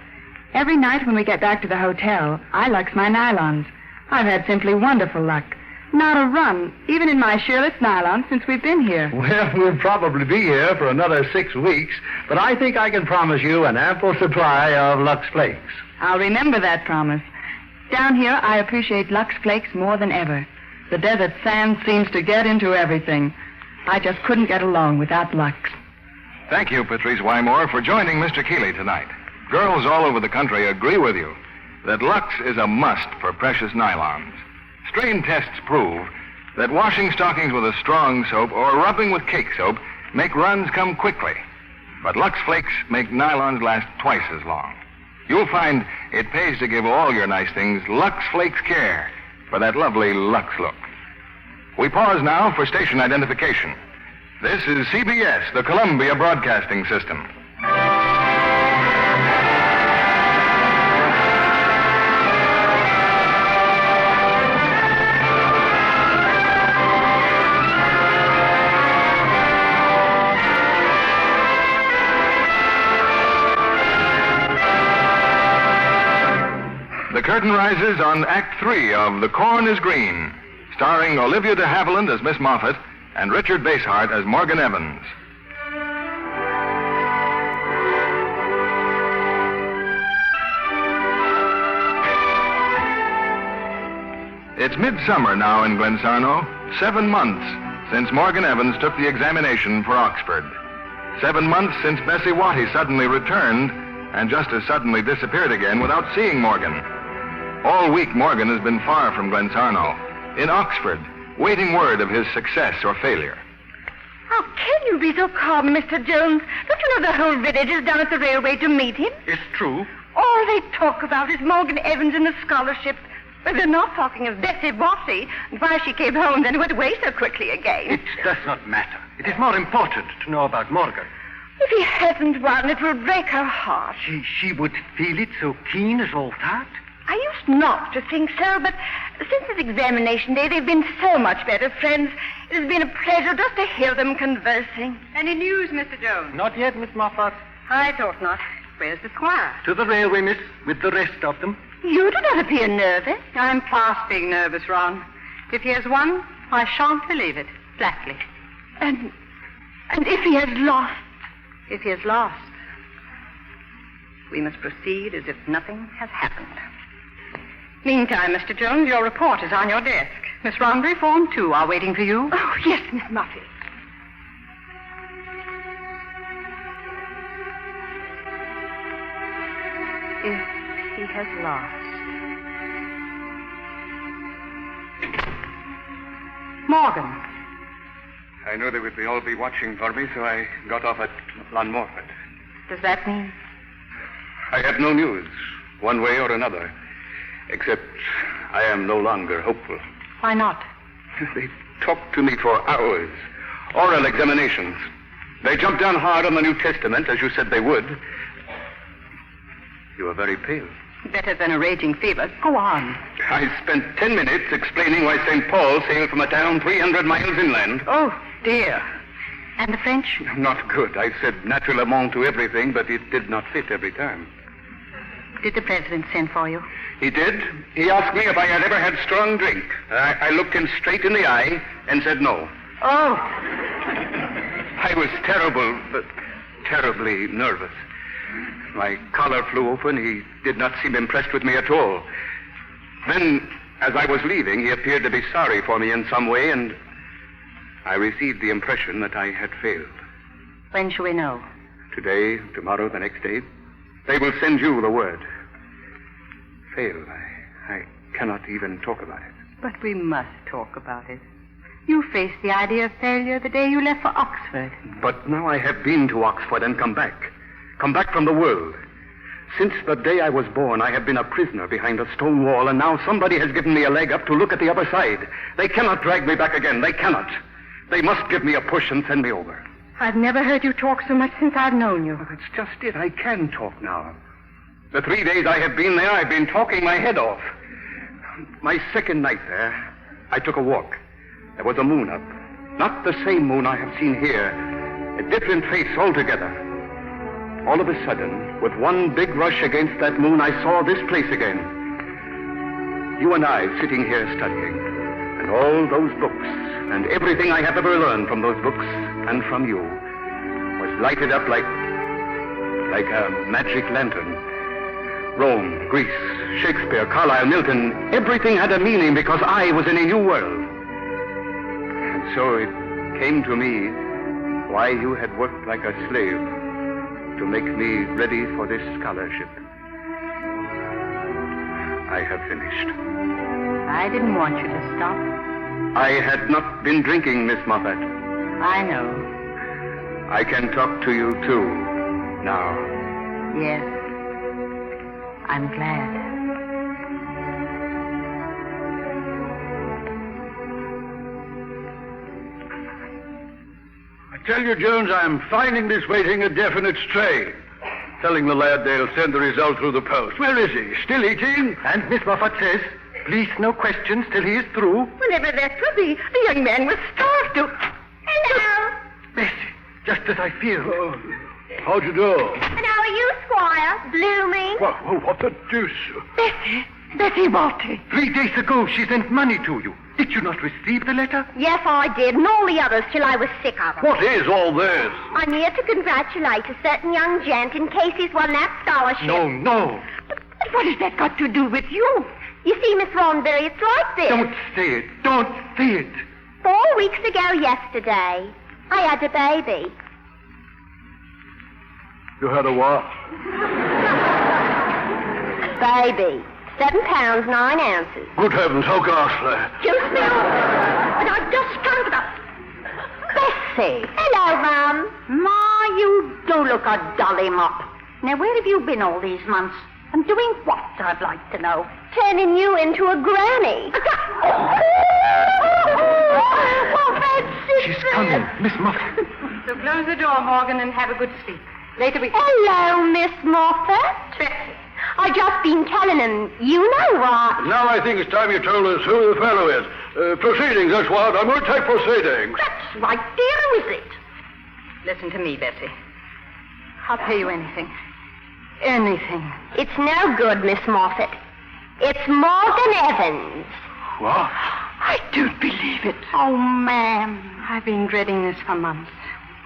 Speaker 9: Every night when we get back to the hotel, I lux my nylons. I've had simply wonderful luck. Not a run, even in my shearless nylon, since we've been here.
Speaker 2: Well, we'll probably be here for another 6 weeks, but I think I can promise you an ample supply of Lux Flakes.
Speaker 9: I'll remember that promise. Down here, I appreciate Lux Flakes more than ever. The desert sand seems to get into everything. I just couldn't get along without Lux.
Speaker 1: Thank you, Patrice Wymore, for joining Mr. Keeley tonight. Girls all over the country agree with you that Lux is a must for precious nylons. Strain tests prove that washing stockings with a strong soap or rubbing with cake soap make runs come quickly. But Lux Flakes make nylons last twice as long. You'll find it pays to give all your nice things Lux Flakes care for that lovely Lux look. We pause now for station identification. This is CBS, the Columbia Broadcasting System. The curtain rises on Act 3 of The Corn is Green, starring Olivia de Havilland as Miss Moffat and Richard Basehart as Morgan Evans. It's midsummer now in Glensarno, 7 months since Morgan Evans took the examination for Oxford. 7 months since Bessie Watty suddenly returned and just as suddenly disappeared again without seeing Morgan. All week, Morgan has been far from Glensarno, in Oxford, waiting word of his success or failure.
Speaker 5: How can you be so calm, Mr. Jones? Don't you know the whole village is down at the railway to meet him?
Speaker 6: It's true.
Speaker 4: All they talk about is Morgan Evans and the scholarship. But they're not talking of Bessie Bossy and why she came home then went away so quickly again.
Speaker 3: It does not matter. It is more important to know about Morgan.
Speaker 4: If he hasn't won, it will break her heart.
Speaker 3: She would feel it so keen as all that?
Speaker 4: I used not to think so, but since his examination day, they've been so much better friends. It has been a pleasure just to hear them conversing. Any news, Mr. Jones?
Speaker 3: Not yet, Miss Moffat.
Speaker 4: I thought not. Where's the squire?
Speaker 3: To the railway, miss, with the rest of them.
Speaker 4: You do not appear nervous. I'm past being nervous, Ron. If he has won, I shan't believe it. Flatly. And if he has lost? If he has lost, we must proceed as if nothing has happened. Meantime, Mr. Jones, your report is on your desk. Miss Rombury, Form 2 are waiting for you.
Speaker 5: Oh, yes, Miss Muffet.
Speaker 4: If he has lost. Morgan.
Speaker 6: I knew they would all be watching for me, so I got off at Llanmorford.
Speaker 4: Does that mean?
Speaker 6: I have no news, one way or another, except I am no longer hopeful.
Speaker 4: Why not?
Speaker 6: They talked to me for hours. Oral examinations. They jumped down hard on the New Testament, as you said they would. You are very pale.
Speaker 4: Better than a raging fever. Go on.
Speaker 6: I spent 10 minutes explaining why St. Paul sailed from a town 300 miles inland.
Speaker 4: Oh, dear. And the French?
Speaker 6: Not good. I said naturellement to everything, but it did not fit every time.
Speaker 4: Did the president send for you?
Speaker 6: He did. He asked me if I had ever had strong drink. I looked him straight in the eye and said no.
Speaker 4: Oh.
Speaker 6: I was terribly nervous. My collar flew open. He did not seem impressed with me at all. Then, as I was leaving, he appeared to be sorry for me in some way, and I received the impression that I had failed.
Speaker 4: When shall we know?
Speaker 6: Today, tomorrow, the next day. They will send you the word. Failed. I cannot even talk about it.
Speaker 4: But we must talk about it. You faced the idea of failure the day you left for Oxford.
Speaker 6: But now I have been to Oxford and come back. Come back from the world. Since the day I was born, I have been a prisoner behind a stone wall, and now somebody has given me a leg up to look at the other side. They cannot drag me back again. They cannot. They must give me a push and send me over.
Speaker 4: I've never heard you talk so much since I've known you.
Speaker 6: Well, that's just it. I can talk now. The 3 days I have been there, I've been talking my head off. My second night there, I took a walk. There was a moon up. Not the same moon I have seen here. A different face altogether. All of a sudden, with one big rush against that moon, I saw this place again. You and I sitting here studying. And all those books, and everything I have ever learned from those books and from you, was lighted up like a magic lantern. Rome, Greece, Shakespeare, Carlyle, Milton, everything had a meaning because I was in a new world. And so it came to me why you had worked like a slave to make me ready for this scholarship. I have finished.
Speaker 4: I didn't want you to stop.
Speaker 6: I had not been drinking, Miss Moffat.
Speaker 4: I know.
Speaker 6: I can talk to you, too, now.
Speaker 4: Yes. I'm glad.
Speaker 7: I tell you, Jones, I'm finding this waiting a definite strain. Telling the lad they'll send the result through the post. Where is he? Still eating?
Speaker 3: And Miss Moffat says, please no questions till he is through.
Speaker 4: Whenever that will be, the young man was starved to...
Speaker 5: Hello.
Speaker 3: Bessie, just as I feared.
Speaker 7: Oh, how'd you do?
Speaker 5: And how are you, Squire? Blooming?
Speaker 7: What the deuce?
Speaker 4: Bessie Walter.
Speaker 3: 3 days ago, she sent money to you. Did you not receive the letter?
Speaker 5: Yes, I did, and all the others till I was sick of them.
Speaker 7: What is all this?
Speaker 5: I'm here to congratulate a certain young gent in case he's won that scholarship.
Speaker 3: No.
Speaker 4: But what has that got to do with you?
Speaker 5: You see, Miss Ronbury, it's like this.
Speaker 3: Don't say it. Don't say it.
Speaker 5: 4 weeks ago yesterday, I had a baby.
Speaker 7: You had a what?
Speaker 5: Baby. 7 pounds, 9 ounces.
Speaker 7: Good heavens, how ghastly.
Speaker 5: Juice milk. And I've just drunk it up. Bessie. Hello, Mum. Ma, you do look a dolly mop. Now, where have you been all these months? And doing what, I'd like to know? Turning you into a granny. Oh, Betsy.
Speaker 3: She's coming, Miss Moffat.
Speaker 4: So close the door, Morgan, and have a good sleep. Later we...
Speaker 5: Hello, Miss Moffat.
Speaker 4: Betsy.
Speaker 5: I just been telling him, you know what?
Speaker 7: Now I think it's time you told us who the fellow is. Proceedings, that's what. I'm going to take proceedings.
Speaker 5: That's right, dear. Who is it?
Speaker 4: Listen to me, Betsy. I'll pay you anything. Anything.
Speaker 5: It's no good, Miss Moffat. It's Morgan Evans.
Speaker 7: What?
Speaker 4: I don't believe it.
Speaker 5: Oh, ma'am.
Speaker 4: I've been dreading this for months.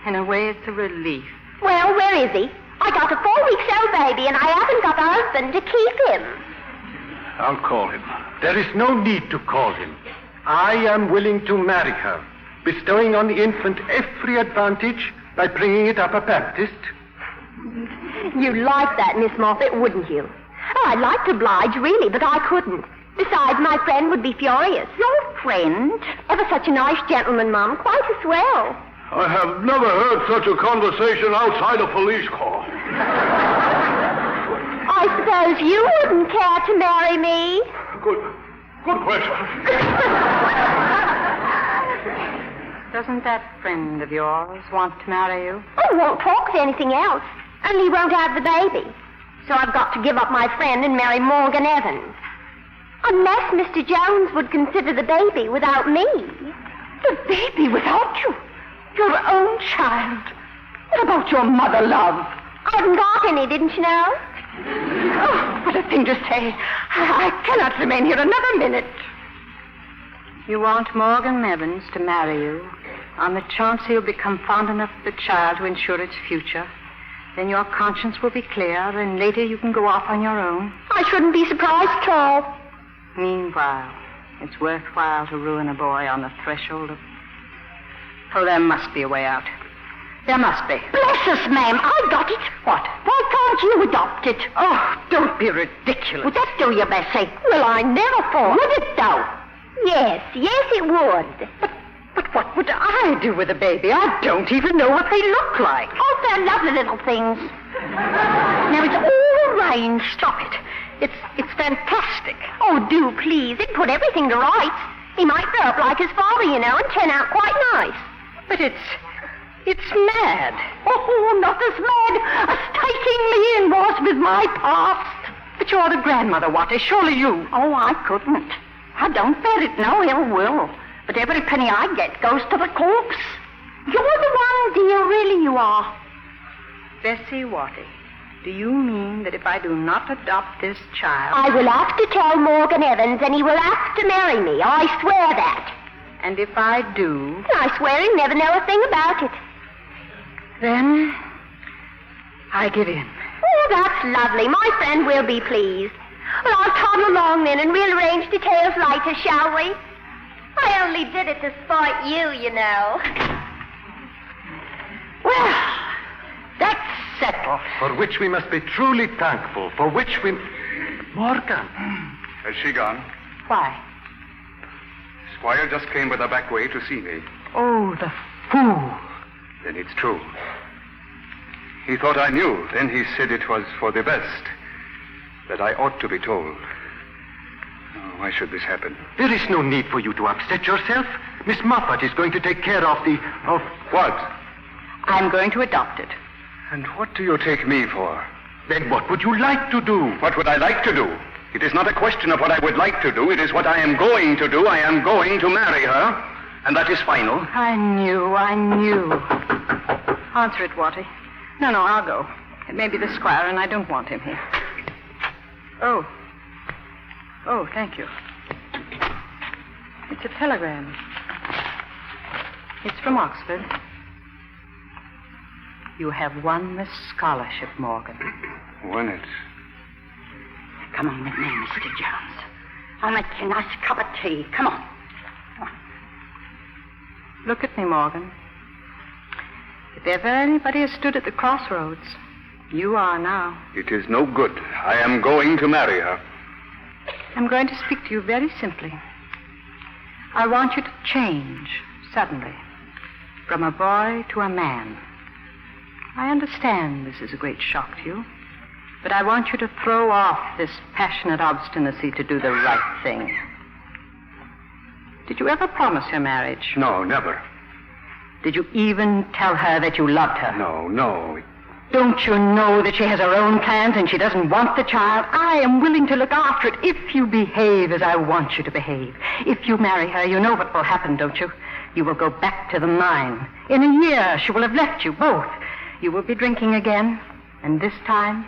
Speaker 4: In a way, it's a relief.
Speaker 5: Well, where is he? I got a 4-week-old baby, and I haven't got a husband to keep him.
Speaker 7: I'll call him.
Speaker 3: There is no need to call him. I am willing to marry her, bestowing on the infant every advantage by bringing it up a Baptist.
Speaker 5: You'd like that, Miss Moffat, wouldn't you? Oh, I'd like to oblige, really, but I couldn't. Besides, my friend would be furious. Your friend? Ever such a nice gentleman, Mum. Quite a swell.
Speaker 7: I have never heard such a conversation outside a police call.
Speaker 5: I suppose you wouldn't care to marry me?
Speaker 7: Good question.
Speaker 4: Doesn't that friend of yours want to marry you?
Speaker 5: Oh, won't talk of anything else. Only he won't have the baby. So I've got to give up my friend and marry Morgan Evans. Unless Mr. Jones would consider the baby without me.
Speaker 4: The baby without you? Your own child? What about your mother, love?
Speaker 5: I haven't got any, didn't you know?
Speaker 4: Oh, what a thing to say. I cannot remain here another minute. You want Morgan Evans to marry you on the chance he'll become fond enough of the child to ensure its future. Then your conscience will be clear, and later you can go off on your own.
Speaker 5: I shouldn't be surprised at all.
Speaker 4: Meanwhile, it's worthwhile to ruin a boy on the threshold of... Oh, there must be a way out. There must be.
Speaker 5: Bless us, ma'am. I got it.
Speaker 4: What?
Speaker 5: Why can't you adopt it?
Speaker 4: Oh, don't be ridiculous.
Speaker 5: Would that do you, Bessie? Well, I never thought. Would it, though? Yes, it would.
Speaker 4: But what would I do with a baby? I don't even know what they look like.
Speaker 5: Oh, they're lovely little things.
Speaker 4: Now, it's all arranged. Stop it. It's fantastic.
Speaker 5: Oh, do, please. It'd put everything to rights. He might grow up like his father, you know, and turn out quite nice.
Speaker 4: But it's mad.
Speaker 5: Oh, not as mad as taking me in was with my past.
Speaker 4: But you're the grandmother, Watty. Surely you...
Speaker 5: Oh, I couldn't. I don't bear it no ill will. But every penny I get goes to the corpse. You're the one, dear, really you are.
Speaker 4: Bessie Watty, do you mean that if I do not adopt this child...
Speaker 5: I will have to tell Morgan Evans, and he will have to marry me. I swear that.
Speaker 4: And if I do...
Speaker 5: I swear he'll never know a thing about it.
Speaker 4: Then I give in.
Speaker 5: Oh, that's lovely. My friend will be pleased. Well, I'll toddle along then, and we'll arrange details later, shall we? I only did it to spite you, you know.
Speaker 4: Well, that's settled.
Speaker 3: For which we must be truly thankful. For which we... Morgan.
Speaker 6: Has she gone?
Speaker 4: Why?
Speaker 6: Squire just came by the back way to see me.
Speaker 4: Oh, the fool.
Speaker 6: Then it's true. He thought I knew. Then he said it was for the best. That I ought to be told. Oh, why should this happen?
Speaker 3: There is no need for you to upset yourself. Miss Moffat is going to take care of
Speaker 6: What?
Speaker 4: I'm going to adopt it.
Speaker 6: And what do you take me for?
Speaker 3: Then what would you like to do?
Speaker 6: What would I like to do? It is not a question of what I would like to do. It is what I am going to do. I am going to marry her. And that is final.
Speaker 4: I knew. Answer it, Watty. No, I'll go. It may be the squire, and I don't want him here. Oh, thank you. It's a telegram. It's from Oxford. You have won the scholarship, Morgan.
Speaker 6: Won it.
Speaker 4: Come on with me, Mr. Jones. I'll make you a nice cup of tea. Come on. Look at me, Morgan. If ever anybody has stood at the crossroads, you are now.
Speaker 6: It is no good. I am going to marry her.
Speaker 4: I'm going to speak to you very simply. I want you to change, suddenly, from a boy to a man. I understand this is a great shock to you. But I want you to throw off this passionate obstinacy to do the right thing. Did you ever promise her marriage?
Speaker 6: No, never.
Speaker 4: Did you even tell her that you loved her?
Speaker 6: No.
Speaker 4: Don't you know that she has her own plans and she doesn't want the child? I am willing to look after it if you behave as I want you to behave. If you marry her, you know what will happen, don't you? You will go back to the mine. In a year, she will have left you both. You will be drinking again, and this time,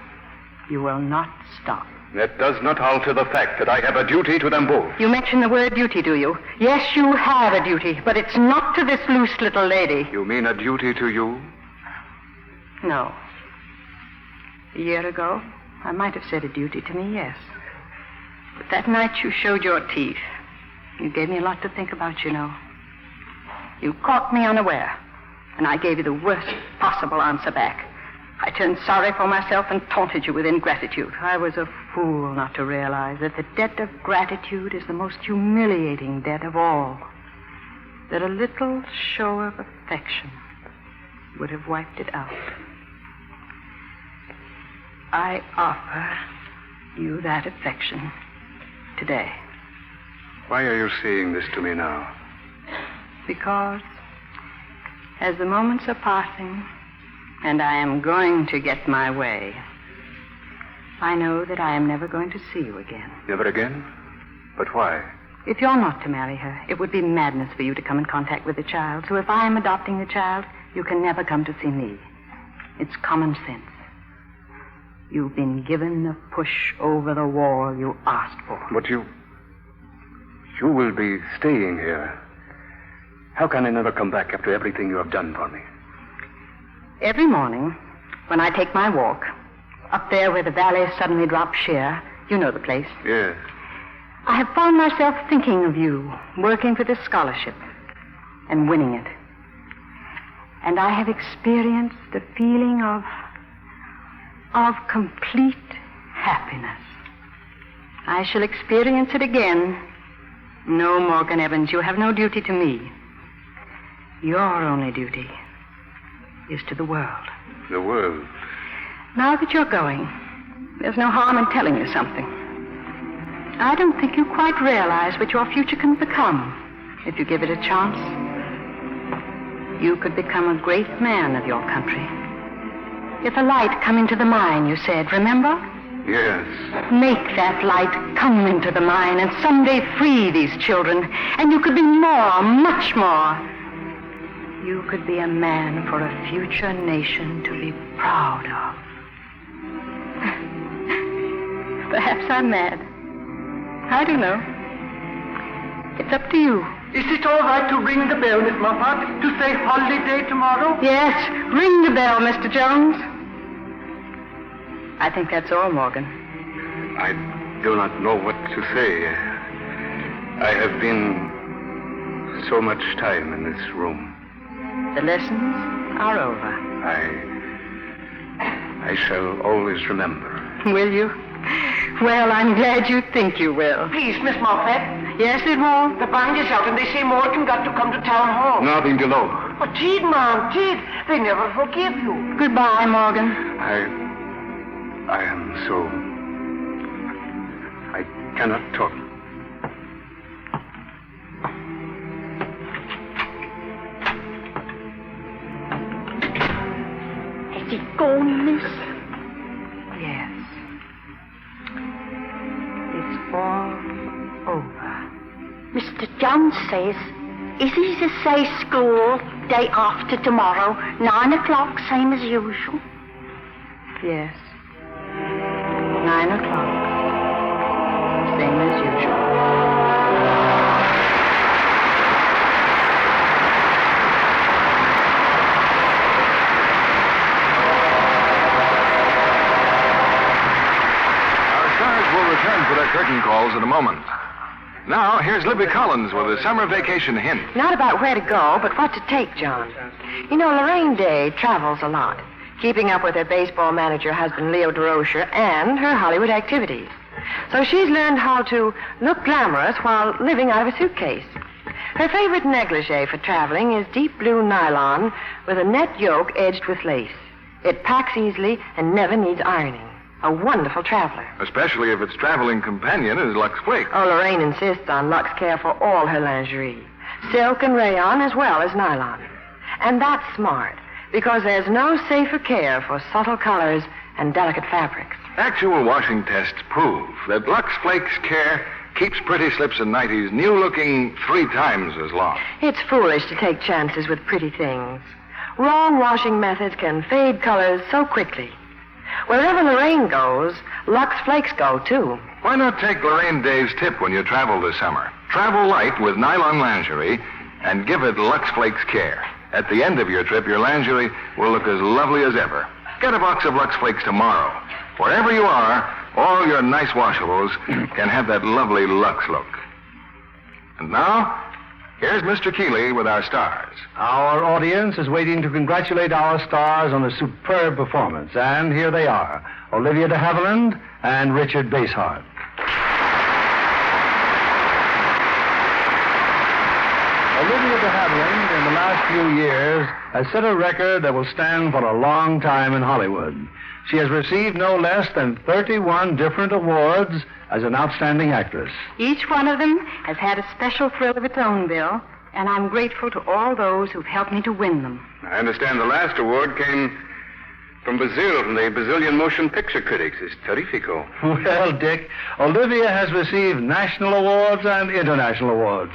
Speaker 4: you will not stop.
Speaker 6: That does not alter the fact that I have a duty to them both.
Speaker 4: You mention the word duty, do you? Yes, you have a duty, but it's not to this loose little lady.
Speaker 6: You mean a duty to you?
Speaker 4: No. A year ago, I might have said a duty to me, yes. But that night you showed your teeth. You gave me a lot to think about, you know. You caught me unaware, and I gave you the worst possible answer back. I turned sorry for myself and taunted you with ingratitude. I was a fool not to realize that the debt of gratitude is the most humiliating debt of all. That a little show of affection would have wiped it out. I offer you that affection today.
Speaker 6: Why are you saying this to me now?
Speaker 4: Because as the moments are passing and I am going to get my way, I know that I am never going to see you again.
Speaker 6: Never again? But why?
Speaker 4: If you're not to marry her, it would be madness for you to come in contact with the child. So if I am adopting the child, you can never come to see me. It's common sense. You've been given the push over the wall you asked for.
Speaker 6: But you will be staying here. How can I never come back after everything you have done for me?
Speaker 4: Every morning, when I take my walk, up there where the valley suddenly drops sheer, you know the place.
Speaker 6: Yes.
Speaker 4: I have found myself thinking of you, working for this scholarship, and winning it. And I have experienced the feeling of complete happiness. I shall experience it again. No, Morgan Evans, you have no duty to me. Your only duty is to the world.
Speaker 6: The world?
Speaker 4: Now that you're going, there's no harm in telling you something. I don't think you quite realize what your future can become if you give it a chance. You could become a great man of your country. If a light come into the mine, you said, remember?
Speaker 6: Yes.
Speaker 4: Make that light come into the mine and someday free these children. And you could be more, much more. You could be a man for a future nation to be proud of. Perhaps I'm mad. I don't know. It's up to you.
Speaker 3: Is it all right to ring the bell, Miss Moffat, to say holiday tomorrow?
Speaker 4: Yes, ring the bell, Mr. Jones. I think that's all, Morgan.
Speaker 6: I do not know what to say. I have been so much time in this room.
Speaker 4: The lessons are over.
Speaker 6: I shall always remember.
Speaker 4: Will you? Well, I'm glad you think you will.
Speaker 3: Please, Miss Moffat.
Speaker 4: Yes, it won't.
Speaker 3: The band is out and they say Morgan got to come to town hall.
Speaker 6: Nothing to know.
Speaker 3: But Tid, Mom, Tid, they never forgive you.
Speaker 4: Goodbye, Morgan.
Speaker 6: I am so... I cannot talk.
Speaker 5: Has he gone, miss?
Speaker 4: Yes. It's all over.
Speaker 5: Mr. John says, is he to say school day after tomorrow, 9 o'clock, same as usual?
Speaker 4: Yes. 9 o'clock. Same as usual.
Speaker 1: Our stars will return for their curtain calls in a moment. Now, here's Libby Collins with a summer vacation hint.
Speaker 8: Not about where to go, but what to take, John. You know, Lorraine Day travels a lot, keeping up with her baseball manager husband, Leo DeRocher, and her Hollywood activities. So she's learned how to look glamorous while living out of a suitcase. Her favorite negligee for traveling is deep blue nylon with a net yoke edged with lace. It packs easily and never needs ironing. A wonderful traveler.
Speaker 1: Especially if its traveling companion is Lux Flakes.
Speaker 8: Oh, Lorraine insists on Lux care for all her lingerie. Silk and rayon as well as nylon. And that's smart, because there's no safer care for subtle colors and delicate fabrics.
Speaker 1: Actual washing tests prove that Lux Flakes care keeps pretty slips and nighties new-looking 3 times as long.
Speaker 8: It's foolish to take chances with pretty things. Wrong washing methods can fade colors so quickly. Wherever Lorraine goes, Lux Flakes go, too.
Speaker 1: Why not take Lorraine Dave's tip when you travel this summer? Travel light with nylon lingerie and give it Lux Flakes care. At the end of your trip, your lingerie will look as lovely as ever. Get a box of Lux Flakes tomorrow. Wherever you are, all your nice washables can have that lovely Lux look. And now, here's Mr. Keeley with our stars.
Speaker 2: Our audience is waiting to congratulate our stars on a superb performance. And here they are, Olivia de Havilland and Richard Basehart. Olivia de Havilland, in the last few years, has set a record that will stand for a long time in Hollywood. She has received no less than 31 different awards as an outstanding actress.
Speaker 4: Each one of them has had a special thrill of its own, Bill, and I'm grateful to all those who've helped me to win them.
Speaker 6: I understand the last award came from Brazil, from the Brazilian Motion Picture Critics. It's terrifico.
Speaker 2: Well, Dick, Olivia has received national awards and international awards.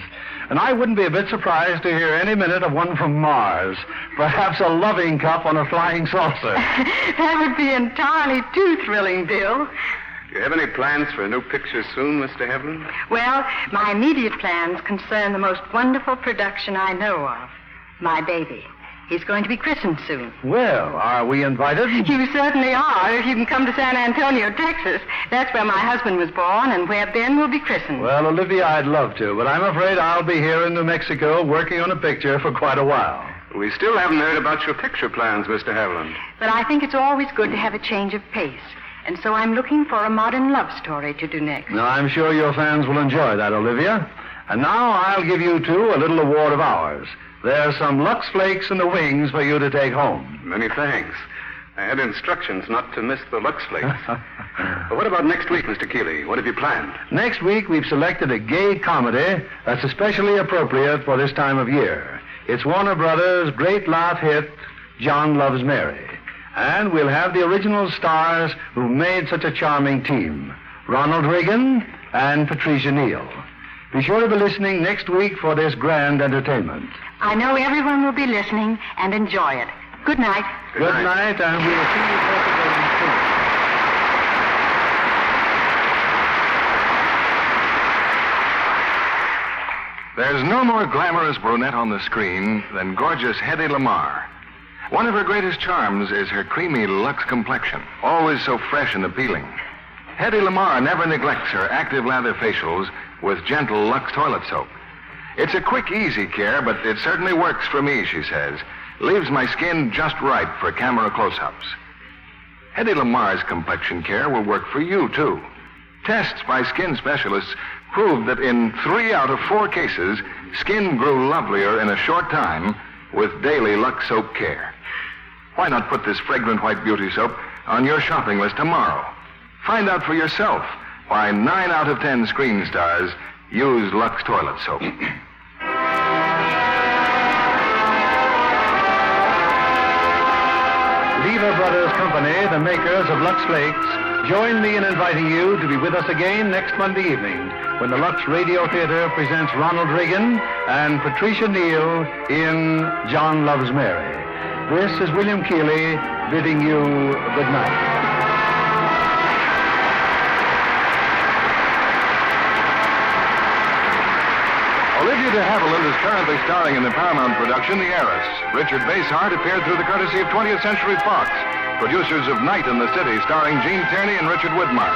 Speaker 2: And I wouldn't be a bit surprised to hear any minute of one from Mars. Perhaps a loving cup on a flying saucer.
Speaker 4: That would be entirely too thrilling, Bill.
Speaker 6: Do you have any plans for a new picture soon, Mr. Havilland?
Speaker 4: Well, my immediate plans concern the most wonderful production I know of. My baby. He's going to be christened soon.
Speaker 2: Well, are we invited?
Speaker 4: You certainly are, if you can come to San Antonio, Texas. That's where my husband was born and where Ben will be christened.
Speaker 2: Well, Olivia, I'd love to, but I'm afraid I'll be here in New Mexico working on a picture for quite a while.
Speaker 6: We still haven't heard about your picture plans, Mr. Havilland.
Speaker 4: But I think it's always good to have a change of pace. And so I'm looking for a modern love story to do next.
Speaker 2: Now, I'm sure your fans will enjoy that, Olivia. And now I'll give you two a little award of ours. There's some Lux Flakes in the wings for you to take home.
Speaker 6: Many thanks. I had instructions not to miss the Lux Flakes. But what about next week, Mr. Keeley? What have you planned?
Speaker 2: Next week, we've selected a gay comedy that's especially appropriate for this time of year. It's Warner Brothers' great laugh hit, John Loves Mary. And we'll have the original stars who made such a charming team, Ronald Reagan and Patricia Neal. Be sure to be listening next week for this grand entertainment.
Speaker 4: I know everyone will be listening and enjoy it. Good night.
Speaker 2: Good night, and we will see you both again soon.
Speaker 1: There's no more glamorous brunette on the screen than gorgeous Hedy Lamarr. One of her greatest charms is her creamy Lux complexion, always so fresh and appealing. Hedy Lamarr never neglects her active lather facials with gentle Lux toilet soap. It's a quick, easy care, but it certainly works for me, she says. Leaves my skin just right for camera close-ups. Hedy Lamarr's complexion care will work for you, too. Tests by skin specialists proved that in 3 out of 4 cases, skin grew lovelier in a short time with daily Lux soap care. Why not put this fragrant white beauty soap on your shopping list tomorrow? Find out for yourself why 9 out of 10 screen stars use Lux toilet soap.
Speaker 2: Lever Brothers Company, the makers of Lux Flakes, join me in inviting you to be with us again next Monday evening when the Lux Radio Theater presents Ronald Reagan and Patricia Neal in John Loves Mary. This is William Keeley bidding you good night.
Speaker 1: Olivia de Havilland is currently starring in the Paramount production, The Heiress. Richard Basehart appeared through the courtesy of 20th Century Fox, producers of Night in the City, starring Gene Tierney and Richard Widmark.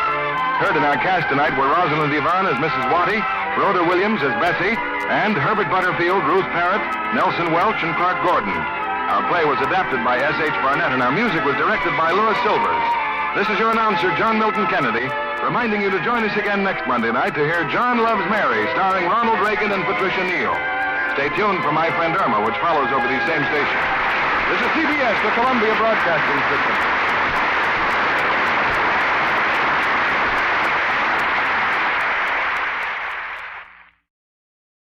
Speaker 1: Heard in our cast tonight were Rosalind Yvonne as Mrs. Watty, Rhoda Williams as Bessie, and Herbert Butterfield, Ruth Parrott, Nelson Welch, and Clark Gordon. Our play was adapted by S.H. Barnett, and our music was directed by Louis Silvers. This is your announcer, John Milton Kennedy, reminding you to join us again next Monday night to hear John Loves Mary, starring Ronald Reagan and Patricia Neal. Stay tuned for My Friend Irma, which follows over these same stations. This is CBS, the Columbia Broadcasting System.